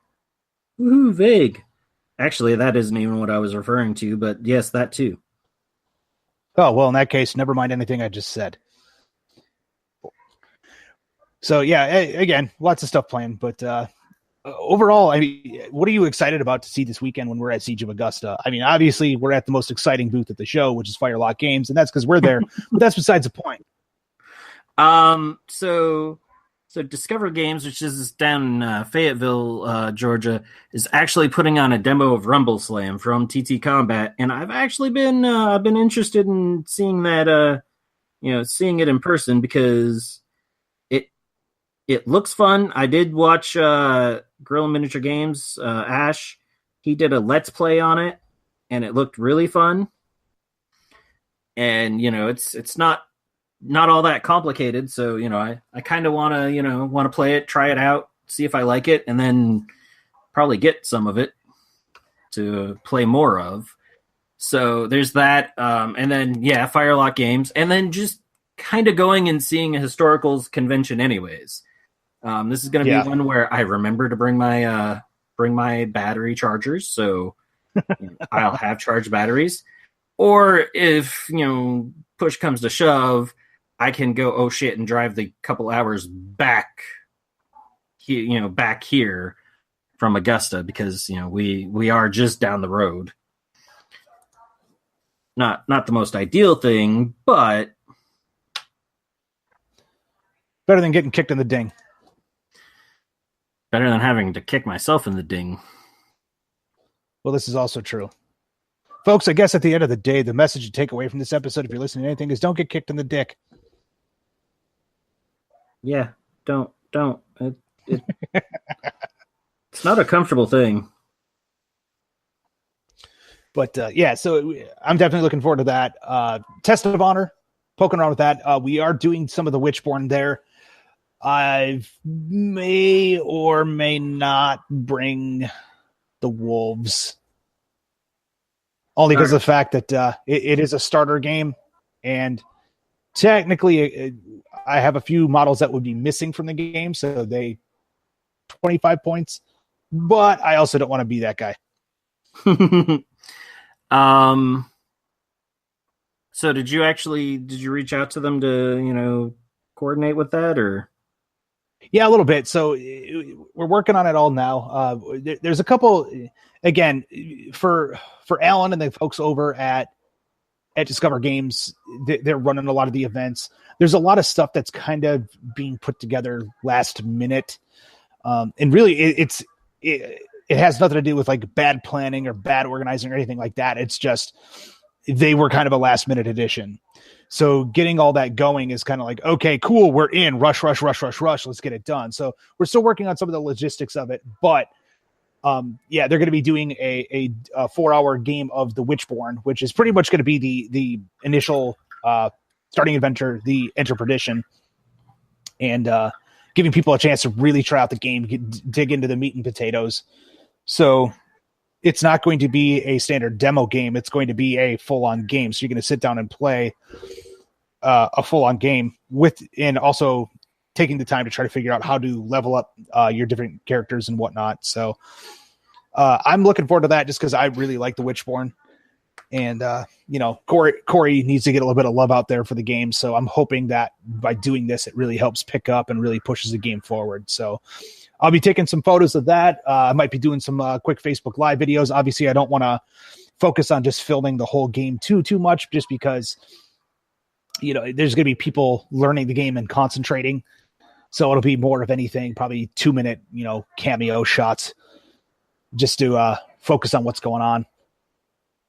S2: Woohoo, vague. Actually, that isn't even what I was referring to, but yes, that too.
S1: Oh, well, in that case, never mind anything I just said. So, yeah, again, lots of stuff planned, but overall, I mean, what are you excited about to see this weekend when we're at Siege of Augusta? I mean, obviously, we're at the most exciting booth at the show, which is Firelock Games, and that's because we're there. But that's besides the point.
S2: So Discover Games, which is down in Fayetteville, Georgia, is actually putting on a demo of Rumble Slam from TT Combat, and I've actually been interested in seeing that, seeing it in person because it looks fun. I did watch Gorilla Miniature Games, Ash. He did a Let's Play on it, and it looked really fun. And it's not all that complicated, so I kind of want to play it, try it out, see if I like it, and then probably get some of it to play more of. So there's that, and then Firelock Games, and then just kind of going and seeing a historicals convention anyways. This is going to be one where I remember to bring my battery chargers, so I'll have charged batteries. Or if push comes to shove, I can go oh shit and drive the couple hours back here from Augusta because we are just down the road. Not the most ideal thing, but
S1: better than getting kicked in the ding.
S2: Better than having to kick myself in the ding.
S1: Well, this is also true. Folks, I guess at the end of the day, the message you take away from this episode, if you're listening to anything, is don't get kicked in the dick.
S2: Yeah, don't. It's not a comfortable thing.
S1: But so I'm definitely looking forward to that. Test of Honor, poking around with that. We are doing some of the Witchborn there. I may or may not bring the Wolves. Only because of the fact that it is a starter game. And technically, I have a few models that would be missing from the game. So 25 points. But I also don't want to be that guy.
S2: So did you reach out to them to, coordinate with that or?
S1: Yeah, a little bit. So we're working on it all now. There's a couple, again, for Alan and the folks over at Discover Games, they're running a lot of the events. There's a lot of stuff that's kind of being put together last minute. And really it has nothing to do with like bad planning or bad organizing or anything like that. It's just, they were kind of a last minute addition. So getting all that going is kind of like, okay, cool. We're in rush. Let's get it done. So we're still working on some of the logistics of it, but they're going to be doing a 4-hour game of the Witchborn, which is pretty much going to be the initial starting adventure, the Enter Perdition, and giving people a chance to really try out the game, dig into the meat and potatoes. So it's not going to be a standard demo game. It's going to be a full-on game. So you're going to sit down and play a full-on game and also taking the time to try to figure out how to level up your different characters and whatnot. So I'm looking forward to that just because I really like the Witchborn. And, Corey needs to get a little bit of love out there for the game. So I'm hoping that by doing this, it really helps pick up and really pushes the game forward. So I'll be taking some photos of that. I might be doing some quick Facebook Live videos. Obviously, I don't want to focus on just filming the whole game too much, just because, there's going to be people learning the game and concentrating. So it'll be more of anything, probably 2-minute, cameo shots just to focus on what's going on.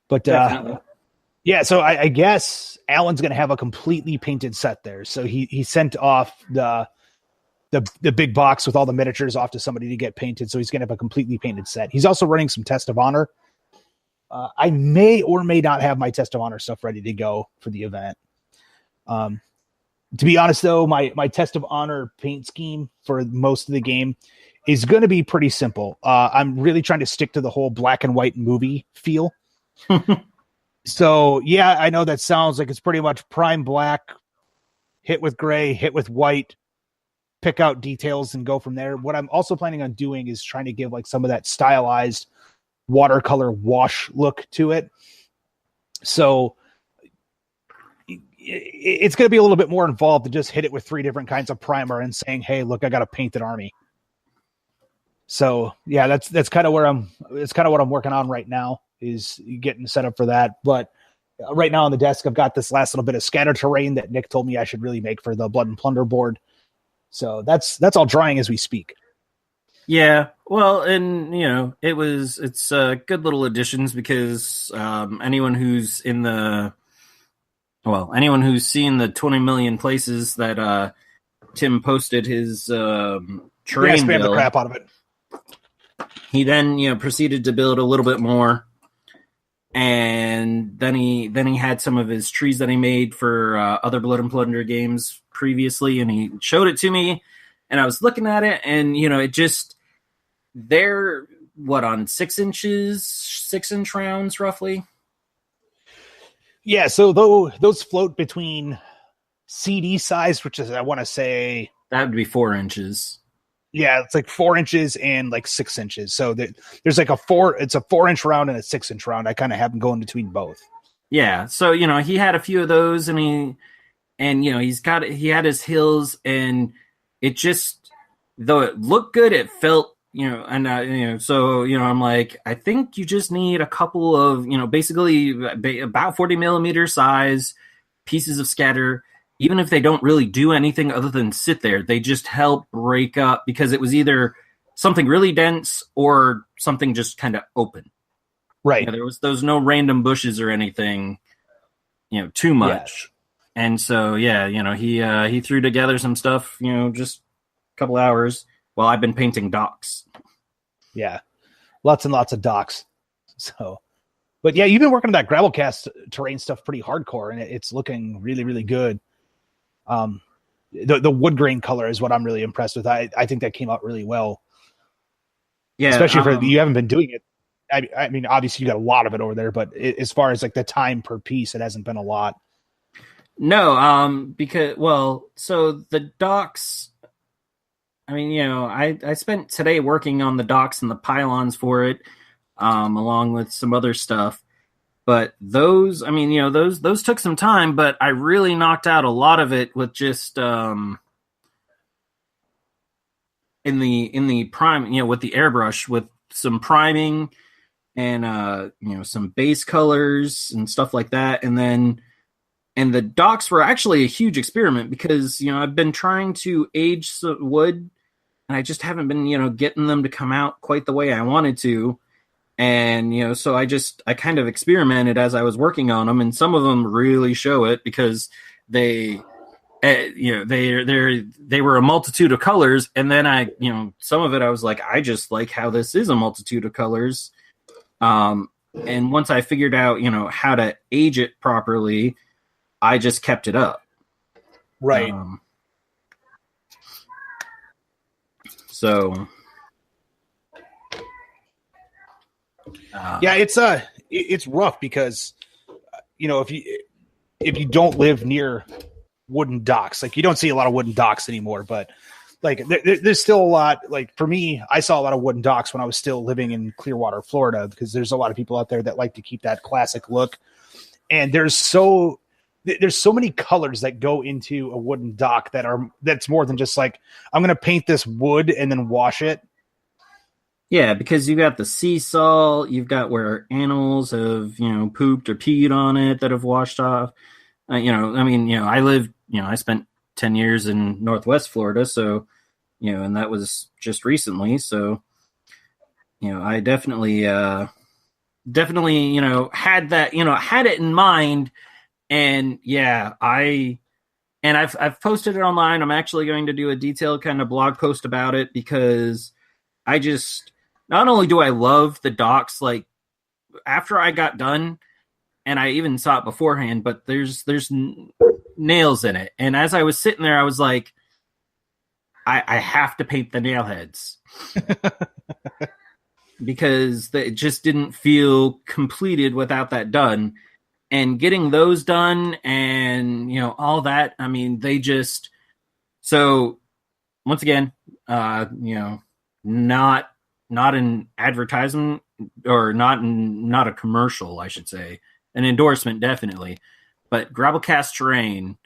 S1: But so I guess Alan's going to have a completely painted set there. So he sent off the big box with all the miniatures off to somebody to get painted. So he's going to have a completely painted set. He's also running some Test of Honor. I may or may not have my Test of Honor stuff ready to go for the event. To be honest though, my Test of Honor paint scheme for most of the game is going to be pretty simple. I'm really trying to stick to the whole black and white movie feel. So yeah, I know that sounds like it's pretty much prime black, hit with gray, hit with white, pick out details and go from there. What I'm also planning on doing is trying to give like some of that stylized watercolor wash look to it. So it's going to be a little bit more involved to just hit it with 3 different kinds of primer and saying, hey, look, I got a painted army. So yeah, that's kind of it's kind of what I'm working on right now, is getting set up for that. But right now on the desk, I've got this last little bit of scatter terrain that Nick told me I should really make for the Blood and Plunder board. So that's all drying as we speak.
S2: Yeah, well, and it's good little additions because anyone who's seen the 20 million places that Tim posted his terrain
S1: spam
S2: build,
S1: the crap out of it.
S2: He then proceeded to build a little bit more, and then he had some of his trees that he made for other Blood and Plunder games previously, and he showed it to me, and I was looking at it, and it just, they're on 6 inch rounds roughly.
S1: Yeah, so those float between CD size, which is, I want to say,
S2: that would be 4 inches.
S1: Yeah, it's like 4 inches and like 6 inches. So there's like it's a 4 inch round and a 6 inch round. I kind of have them going between both.
S2: Yeah, so he had a few of those, and he had his hills, and it just, though it looked good, it felt so I'm like, I think you just need a couple of basically about 40 millimeter size pieces of scatter. Even if they don't really do anything other than sit there, they just help break up, because it was either something really dense or something just kind of open.
S1: Right.
S2: There was no random bushes or anything, too much. Yeah. And so, he threw together some stuff, just a couple hours while I've been painting docks.
S1: Yeah. Lots and lots of docks. So, but yeah, you've been working on that gravel cast terrain stuff pretty hardcore, and it's looking really, really good. The wood grain color is what I'm really impressed with. I think that came out really well. Yeah, especially for you haven't been doing it. I mean, obviously you got a lot of it over there, but as far as like the time per piece, it hasn't been a lot.
S2: No, because so the docks. I mean, I spent today working on the docks and the pylons for it, along with some other stuff. But those, I mean, those took some time, but I really knocked out a lot of it with just in the prime, with the airbrush, with some priming and some base colors and stuff like that. And the docks were actually a huge experiment, because I've been trying to age some wood, and I just haven't been getting them to come out quite the way I wanted to. And, so I kind of experimented as I was working on them, and some of them really show it, because they were a multitude of colors. And then some of it, I was like, I just like how this is a multitude of colors. And once I figured out, how to age it properly, I just kept it up.
S1: Right.
S2: So...
S1: yeah, it's rough, because if you don't live near wooden docks, like, you don't see a lot of wooden docks anymore, but like there's still a lot. Like, for me, I saw a lot of wooden docks when I was still living in Clearwater, Florida, because there's a lot of people out there that like to keep that classic look, and there's so many colors that go into a wooden dock that's more than just like, I'm gonna paint this wood and then wash it.
S2: Yeah, because you got the sea salt, you've got where animals have, pooped or peed on it that have washed off. I spent 10 years in Northwest Florida, so, and that was just recently. So, I definitely, had that, had it in mind. And yeah, I've posted it online. I'm actually going to do a detailed kind of blog post about it, because not only do I love the docks, like, after I got done, and I even saw it beforehand, but there's nails in it. And as I was sitting there, I was like, I have to paint the nail heads. Because it just didn't feel completed without that done. And getting those done and, all that, I mean, so once again, not an advertisement, or not a commercial, I should say, an endorsement, definitely. But Gravelcast Terrain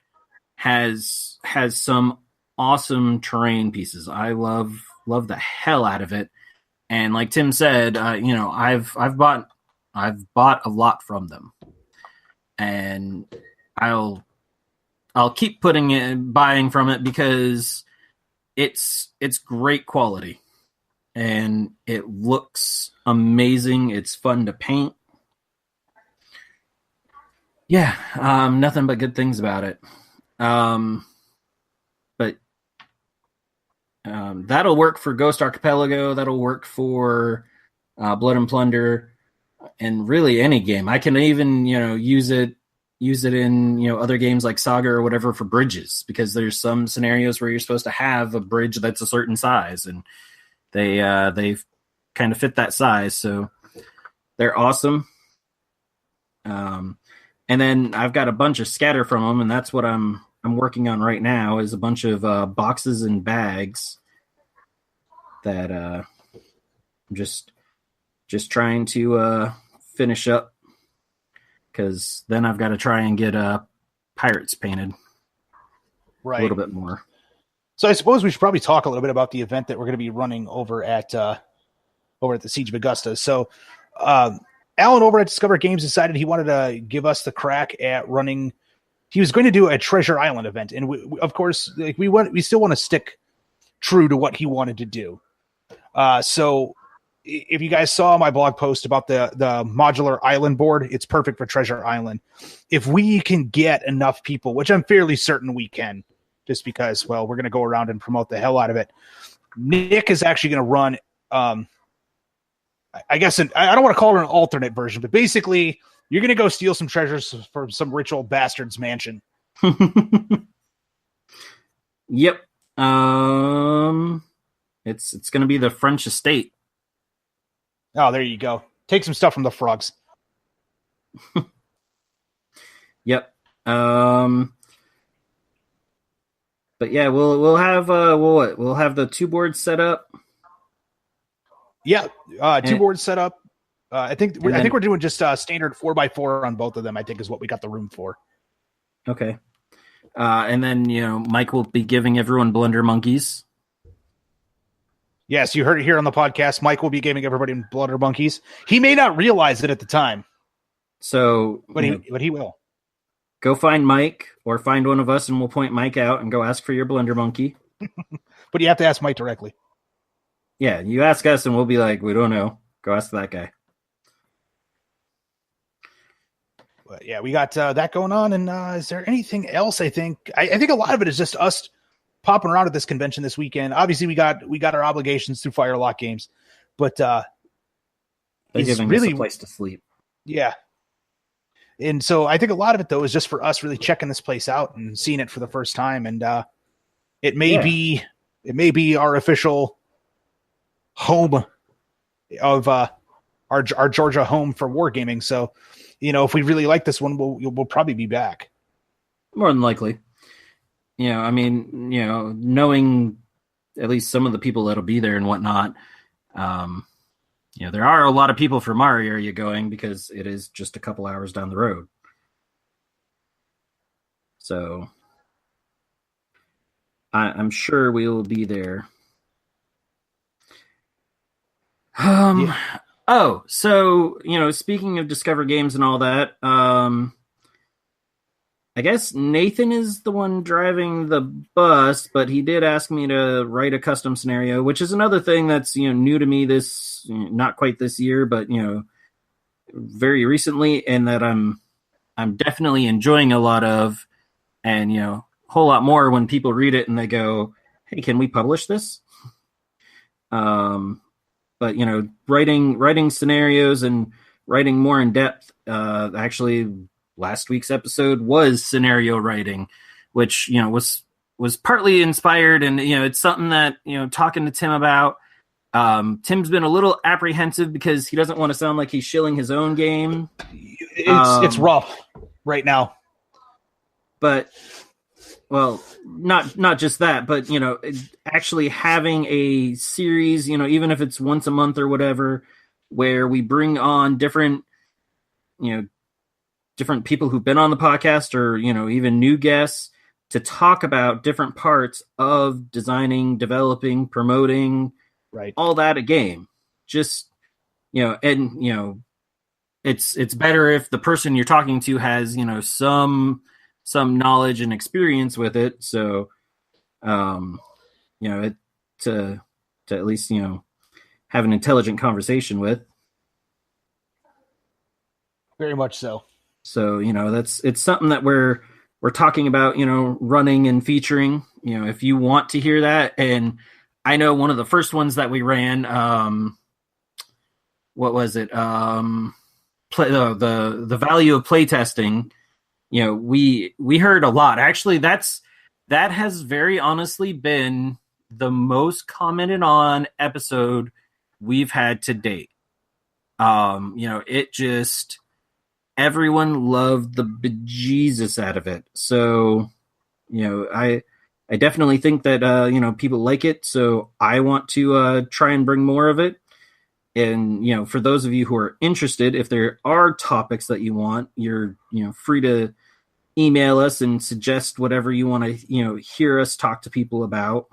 S2: has some awesome terrain pieces. I love the hell out of it. And like Tim said, I've bought a lot from them, and I'll keep buying from it because it's great quality and it looks amazing. It's fun to paint. Yeah, nothing but good things about it. But that'll work for Ghost Archipelago. That'll work for Blood and Plunder, and really any game. I can even use it in other games like Saga or whatever for bridges, because there's some scenarios where you're supposed to have a bridge that's a certain size, and they've kind of fit that size, so they're awesome. And then I've got a bunch of scatter from them, and that's what I'm working on right now, is a bunch of boxes and bags that I'm just trying to finish up, because then I've got to try and get pirates painted a little bit more.
S1: So I suppose we should probably talk a little bit about the event that we're going to be running over at the Siege of Augusta. So Alan over at Discover Games decided he wanted to give us the crack at running. He was going to do a Treasure Island event, and we of course, we still want to stick true to what he wanted to do. So if you guys saw my blog post about the modular island board, it's perfect for Treasure Island. If we can get enough people, which I'm fairly certain we can, just because, well, we're going to go around and promote the hell out of it. Nick is actually going to run, I guess, I don't want to call it an alternate version, but basically you're going to go steal some treasures from some rich old bastard's mansion.
S2: Yep. It's going to be the French estate.
S1: Oh, there you go. Take some stuff from the frogs.
S2: Yep. But yeah, we'll have we'll have the two boards set up.
S1: Yeah, two boards set up. I think we're doing just standard 4x4 on both of them. I think is what we got the room for.
S2: Okay. And then Mike will be giving everyone blender monkeys.
S1: Yes, you heard it here on the podcast. Mike will be giving everybody blender monkeys. He may not realize it at the time,
S2: so
S1: but he will.
S2: Go find Mike or find one of us, and we'll point Mike out and go ask for your blender monkey.
S1: But you have to ask Mike directly.
S2: Yeah, you ask us, and we'll be like, we don't know. Go ask that guy.
S1: But yeah, we got that going on. And is there anything else? I think a lot of it is just us popping around at this convention this weekend. Obviously, we got our obligations through Firelock Games, but
S2: they're giving us a place to sleep.
S1: Yeah. And so I think a lot of it, though, is just for us really checking this place out and seeing it for the first time. And it may be our official home of our Georgia home for wargaming. So, if we really like this one, we'll probably be back.
S2: More than likely. Knowing at least some of the people that'll be there and whatnot, there are a lot of people from our area going because it is just a couple hours down the road. So I'm sure we will be there. Oh, so, speaking of Discover Games and all that, I guess Nathan is the one driving the bus, but he did ask me to write a custom scenario, which is another thing that's, new to me this, not quite this year, but, very recently, and that I'm definitely enjoying a lot of, and, a whole lot more when people read it and they go, hey, can we publish this? But, writing scenarios and writing more in depth, actually last week's episode was scenario writing, which, was partly inspired. And, it's something that, talking to Tim about, Tim's been a little apprehensive because he doesn't want to sound like he's shilling his own game.
S1: It's rough right now.
S2: But, well, not just that, but, actually having a series, even if it's once a month or whatever, where we bring on different people who've been on the podcast or, even new guests to talk about different parts of designing, developing, promoting,
S1: right,
S2: all that a game. just, and, it's better if the person you're talking to has, some knowledge and experience with it. So, it to at least, have an intelligent conversation with.
S1: Very much so.
S2: So, it's something that we're talking about, running and featuring, if you want to hear that. And I know one of the first ones that we ran, what was it? The value of playtesting, we heard a lot. Actually, that has very honestly been the most commented on episode we've had to date. It just, everyone loved the bejesus out of it. So, I definitely think that, people like it. So I want to try and bring more of it. And, for those of you who are interested, if there are topics that you want, you're, free to email us and suggest whatever you want to, hear us talk to people about.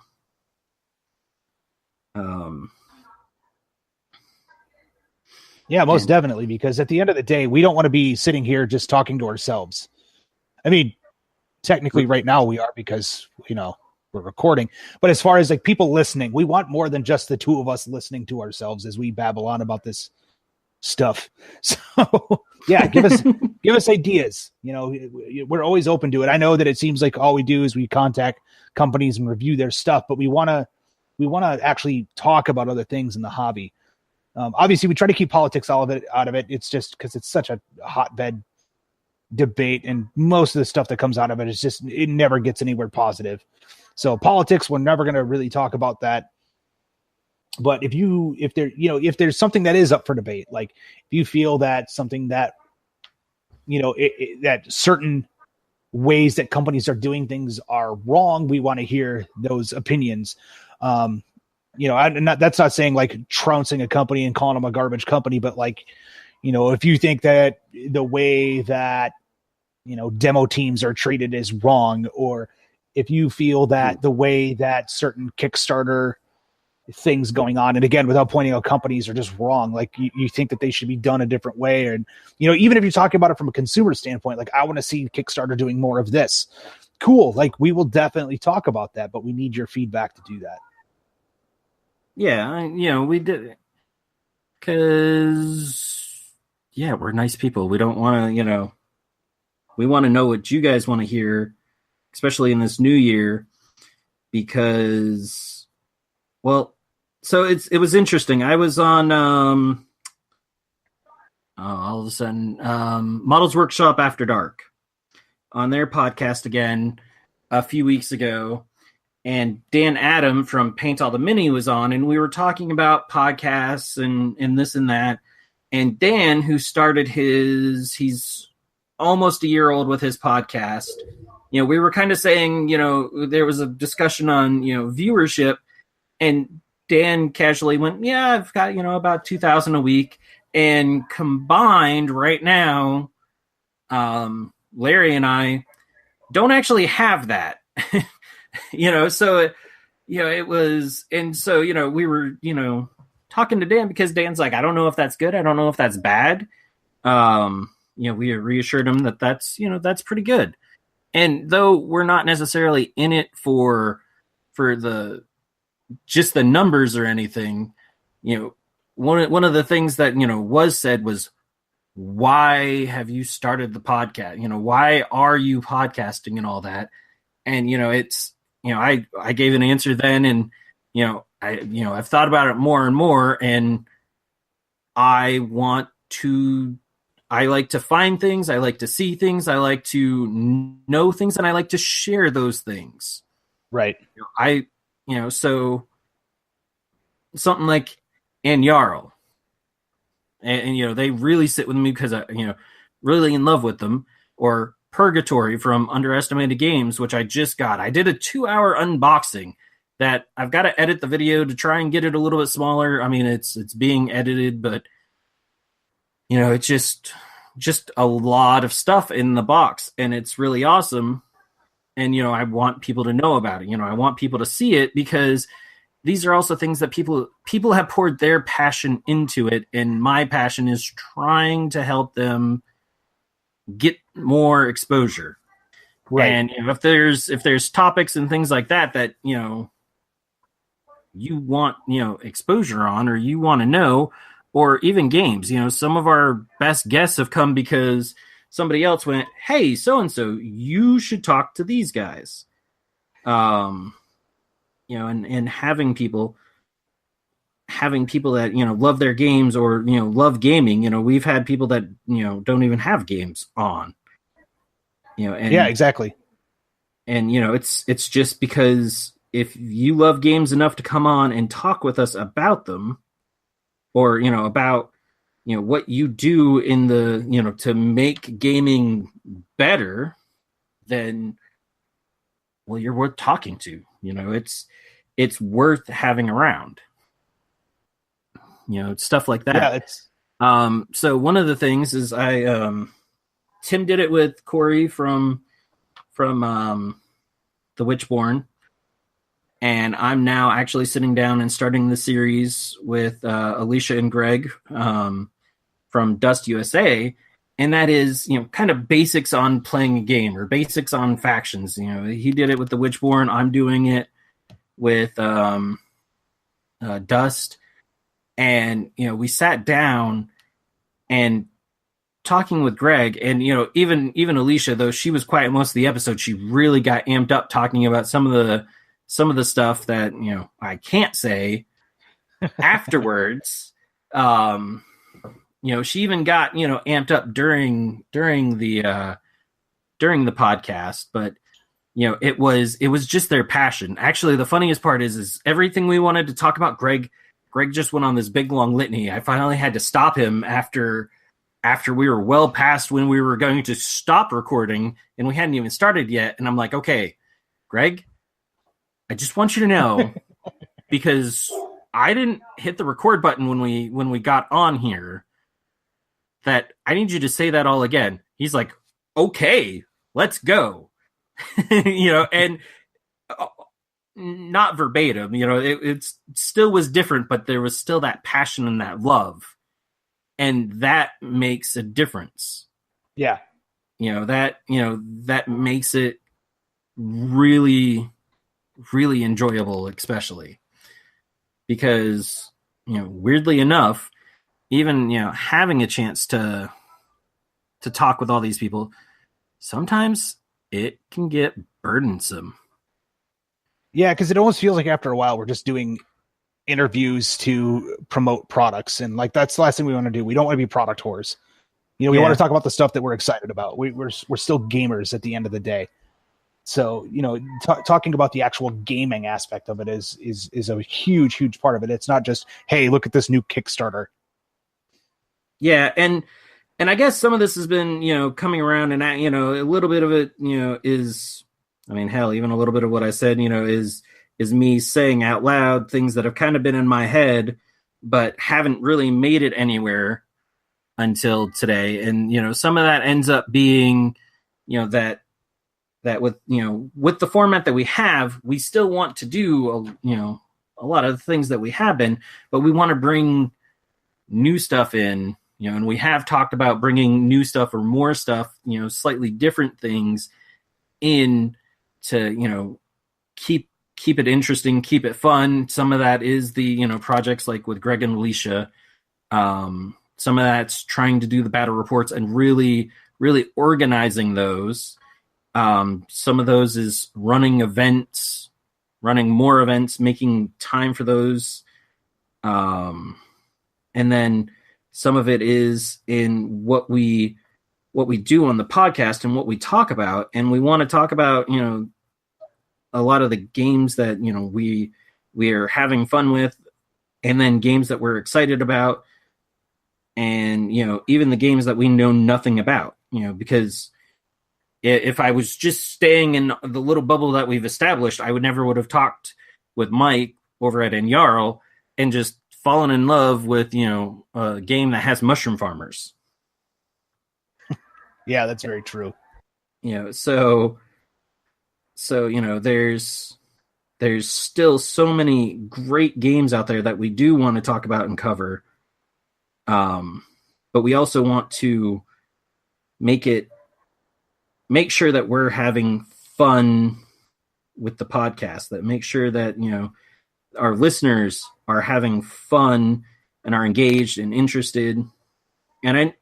S1: Yeah, most definitely, because at the end of the day, we don't want to be sitting here just talking to ourselves. I mean, technically right now we are, because, we're recording. But as far as like people listening, we want more than just the two of us listening to ourselves as we babble on about this stuff. So yeah, give us ideas. We're always open to it. I know that it seems like all we do is we contact companies and review their stuff, but we want to actually talk about other things in the hobby. Obviously, we try to keep politics out of it. It's just because it's such a hotbed debate, and most of the stuff that comes out of it is just, it never gets anywhere positive. So politics, we're never going to really talk about that. But if there's something that is up for debate, like if you feel that something that, that certain ways that companies are doing things are wrong, we want to hear those opinions. That's not saying like trouncing a company and calling them a garbage company, but like, if you think that the way that, demo teams are treated is wrong, or if you feel that the way that certain Kickstarter things going on, and again, without pointing out companies, are just wrong, like you think that they should be done a different way. And, even if you're talking about it from a consumer standpoint, like I want to see Kickstarter doing more of this. Cool. Like we will definitely talk about that, but we need your feedback to do that.
S2: Yeah, we did it because, we're nice people. We don't want to, we want to know what you guys want to hear, especially in this new year, because, so it was interesting. I was on, all of a sudden, Models Workshop After Dark on their podcast again a few weeks ago. And Dan Adam from Paint All the Mini was on, and we were talking about podcasts and this and that. And Dan, who started he's almost a year old with his podcast. We were kind of saying, there was a discussion on, viewership, and Dan casually went, yeah, I've got, about 2,000 a week. And combined right now, Larry and I don't actually have that. So, it was, and so, we were, talking to Dan, because Dan's like, I don't know if that's good. I don't know if that's bad. We reassured him that that's pretty good. And though we're not necessarily in it for just the numbers or anything, one of the things that, was said was, why have you started the podcast? Why are you podcasting and all that? And, it's, I gave an answer then, and, I've thought about it more and more, and I like to find things. I like to see things. I like to know things, and I like to share those things.
S1: Right.
S2: So something like Ann Jarl, and they really sit with me because I, really in love with them. Or Purgatory from Underestimated Games, which I just got. I did a 2-hour unboxing that I've got to edit the video to try and get it a little bit smaller. I mean, it's being edited, but it's just a lot of stuff in the box, and it's really awesome. And I want people to know about it. I want people to see it, because these are also things that people have poured their passion into it, and my passion is trying to help them get more exposure.
S1: Right.
S2: And if there's topics and things like that you want exposure on, or you want to know, or even games, some of our best guests have come because somebody else went, hey, so and so, you should talk to these guys. And having people that love their games, or love gaming. We've had people that don't even have games on. And
S1: yeah, exactly.
S2: And it's just because if you love games enough to come on and talk with us about them, or about what you do in the to make gaming better, then well, you're worth talking to. It's worth having around. Stuff like that.
S1: Yeah, it's
S2: so one of the things is Tim did it with Corey from the Witchborn, and I'm now actually sitting down and starting the series with Alicia and Greg from Dust USA, and that is kind of basics on playing a game, or basics on factions. He did it with the Witchborn. I'm doing it with Dust, and we sat down and talking with Greg, and even Alicia, though she was quiet most of the episode, she really got amped up talking about some of the stuff that I can't say afterwards. She even got amped up during the podcast, but it was just their passion. Actually, the funniest part is everything we wanted to talk about, Greg just went on this big long litany. I finally had to stop him after we were well past when we were going to stop recording, and we hadn't even started yet. And I'm like, okay, Greg, I just want you to know, because I didn't hit the record button when we got on here, that I need you to say that all again. He's like, okay, let's go. And not verbatim, it still was different, but there was still that passion and that love. And that makes a difference.
S1: Yeah.
S2: That makes it really, really enjoyable, especially because, weirdly enough, even, having a chance to talk with all these people, sometimes it can get burdensome.
S1: Yeah, because it almost feels like after a while we're just doing interviews to promote products, and like that's the last thing we want to do. We don't want to be product whores. We want to talk about the stuff that we're excited about. We're still gamers at the end of the day. So talking about the actual gaming aspect of it is a huge part of it. It's not just, hey, look at this new Kickstarter. Yeah,
S2: and I guess some of this has been coming around, and a little bit of it is, I mean, hell, even a little bit of what I said is me saying out loud things that have kind of been in my head, but haven't really made it anywhere until today. And, some of that ends up being, that with, with the format that we have, we still want to do, a lot of the things that we have been, but we want to bring new stuff in, and we have talked about bringing new stuff or more stuff, slightly different things in to, keep it interesting, keep it fun. Some of that is the, projects like with Greg and Alicia. Some of that's trying to do the battle reports and really, really organizing those. Some of those is running more events, making time for those. And then some of it is in what we do on the podcast and what we talk about. And we want to talk about, a lot of the games that, we are having fun with, and then games that we're excited about. And, even the games that we know nothing about, because if I was just staying in the little bubble that we've established, I would have talked with Mike over at Enjarl and just fallen in love with, a game that has mushroom farmers.
S1: Yeah, that's very true.
S2: So, there's there's still so many great games out there that we do want to talk about and cover. But we also want to make sure that we're having fun with the podcast, that make sure that, our listeners are having fun and are engaged and interested. And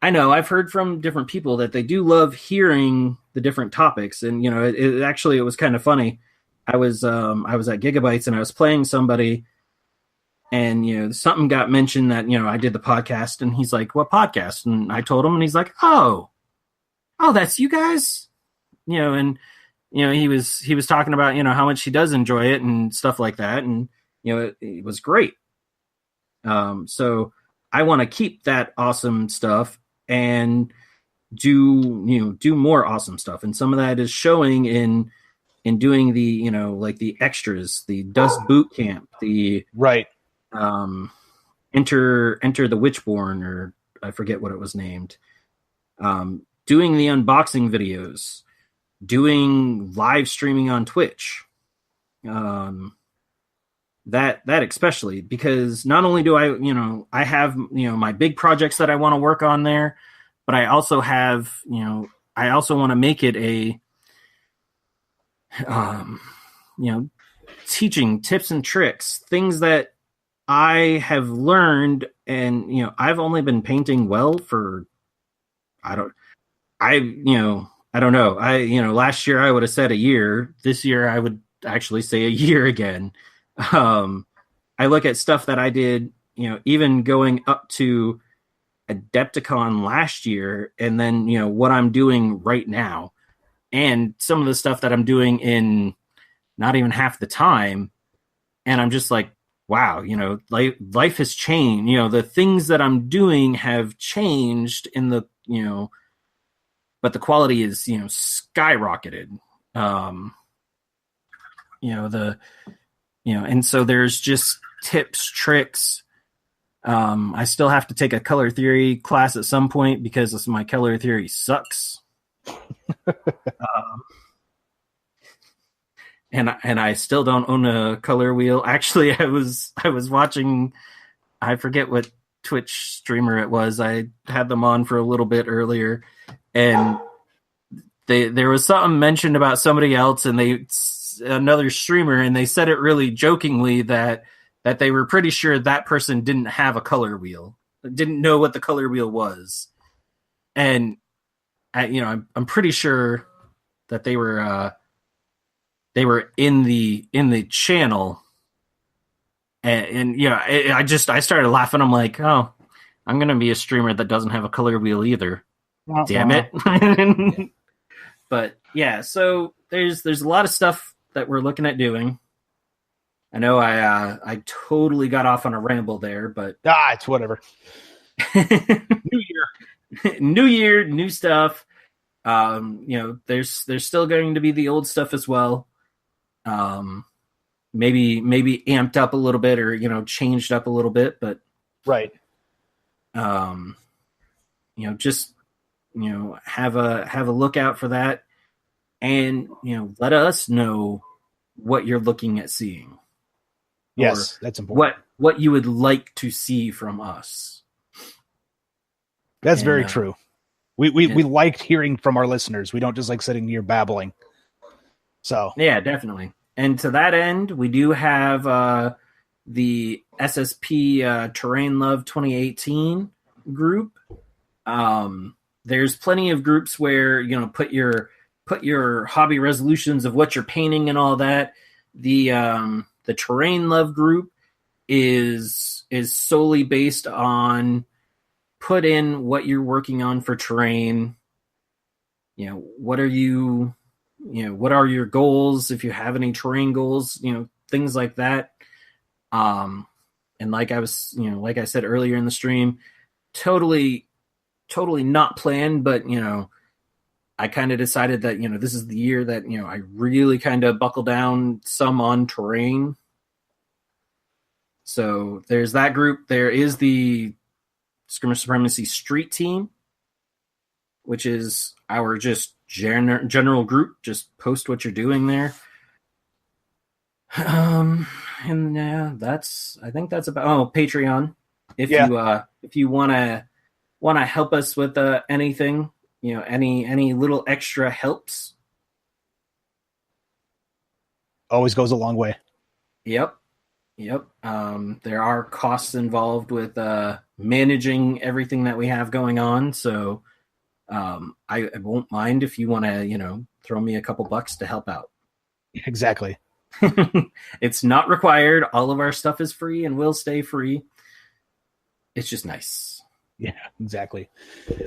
S2: I know I've heard from different people that they do love hearing the different topics. And, it was kind of funny. I was at Gigabytes and I was playing somebody, and, something got mentioned that, I did the podcast, and he's like, "What podcast?" And I told him, and he's like, Oh, that's you guys, and, he was talking about, how much he does enjoy it and stuff like that. And, it was great. So I want to keep that awesome stuff and do more awesome stuff. And some of that is showing in doing the, like the extras, the Dust Boot Camp, the
S1: right.
S2: Enter the Witchborn, or I forget what it was named. Doing the unboxing videos, doing live streaming on Twitch. That especially, because not only do I have, my big projects that I want to work on there, but I also have, I also want to make it a, teaching tips and tricks, things that I have learned. And, I've only been painting well for, I don't know. Last year I would have said a year. This year I would actually say a year again. I look at stuff that I did, even going up to Adepticon last year, and then, what I'm doing right now, and some of the stuff that I'm doing in not even half the time. And I'm just like, wow, life has changed. The things that I'm doing have changed in the, but the quality is, skyrocketed. And so there's just tips, tricks. I still have to take a color theory class at some point because my color theory sucks. And I still don't own a color wheel. Actually, I was watching, I forget what Twitch streamer it was. I had them on for a little bit earlier, and there was something mentioned about somebody else, and another streamer, and they said it really jokingly that they were pretty sure that person didn't have a color wheel, didn't know what the color wheel was. And I'm pretty sure that they were in the channel, and I started laughing. I'm like, oh, I'm gonna be a streamer that doesn't have a color wheel either. Uh-huh. Damn it. But yeah, so there's a lot of stuff that we're looking at doing. I know I totally got off on a ramble there, but
S1: it's whatever.
S2: New year, new stuff. There's still going to be the old stuff as well. Maybe amped up a little bit, or changed up a little bit, but
S1: right.
S2: Just have a look out for that, and let us know what you're looking at seeing.
S1: Yes, that's important.
S2: What you would like to see from us.
S1: That's very true. We liked hearing from our listeners. We don't just like sitting here babbling. So
S2: yeah, definitely. And to that end, we do have the SSP Terrain Love 2018 group. There's plenty of groups where put your hobby resolutions of what you're painting and all that. The Terrain Love group is solely based on put in what you're working on for terrain. What are what are your goals? If you have any terrain goals, things like that. And like I said earlier in the stream, totally not planned, but I kind of decided that, this is the year that, I really kind of buckle down some on terrain. So there's that group. There is the Skirmish Supremacy Street Team, which is our just general group. Just post what you're doing there. And yeah, I think that's about Patreon. If
S1: Yeah.
S2: if you wanna help us with anything, any little extra helps.
S1: Always goes a long way.
S2: Yep. Yep. There are costs involved with managing everything that we have going on, so I won't mind if you want to, throw me a couple bucks to help out.
S1: Exactly.
S2: It's not required. All of our stuff is free and will stay free. It's just nice.
S1: Yeah, exactly.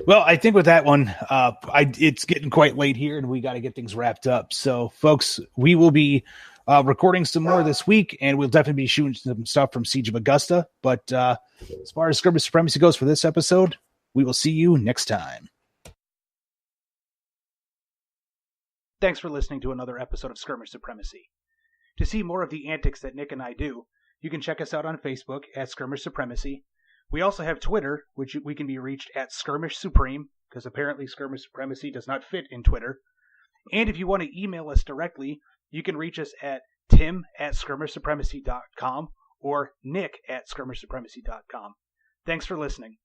S1: Well, I think with that one, it's getting quite late here, and we got to get things wrapped up. So, folks, we will be recording some more this week, and we'll definitely be shooting some stuff from Siege of Augusta. But as far as Skirmish Supremacy goes for this episode, we will see you next time. Thanks for listening to another episode of Skirmish Supremacy. To see more of the antics that Nick and I do, you can check us out on Facebook at Skirmish Supremacy. We also have Twitter, which we can be reached at Skirmish Supreme, because apparently Skirmish Supremacy does not fit in Twitter. And if you want to email us directly, you can reach us at tim@skirmishsupremacy.com or nick@skirmishsupremacy.com. Thanks for listening.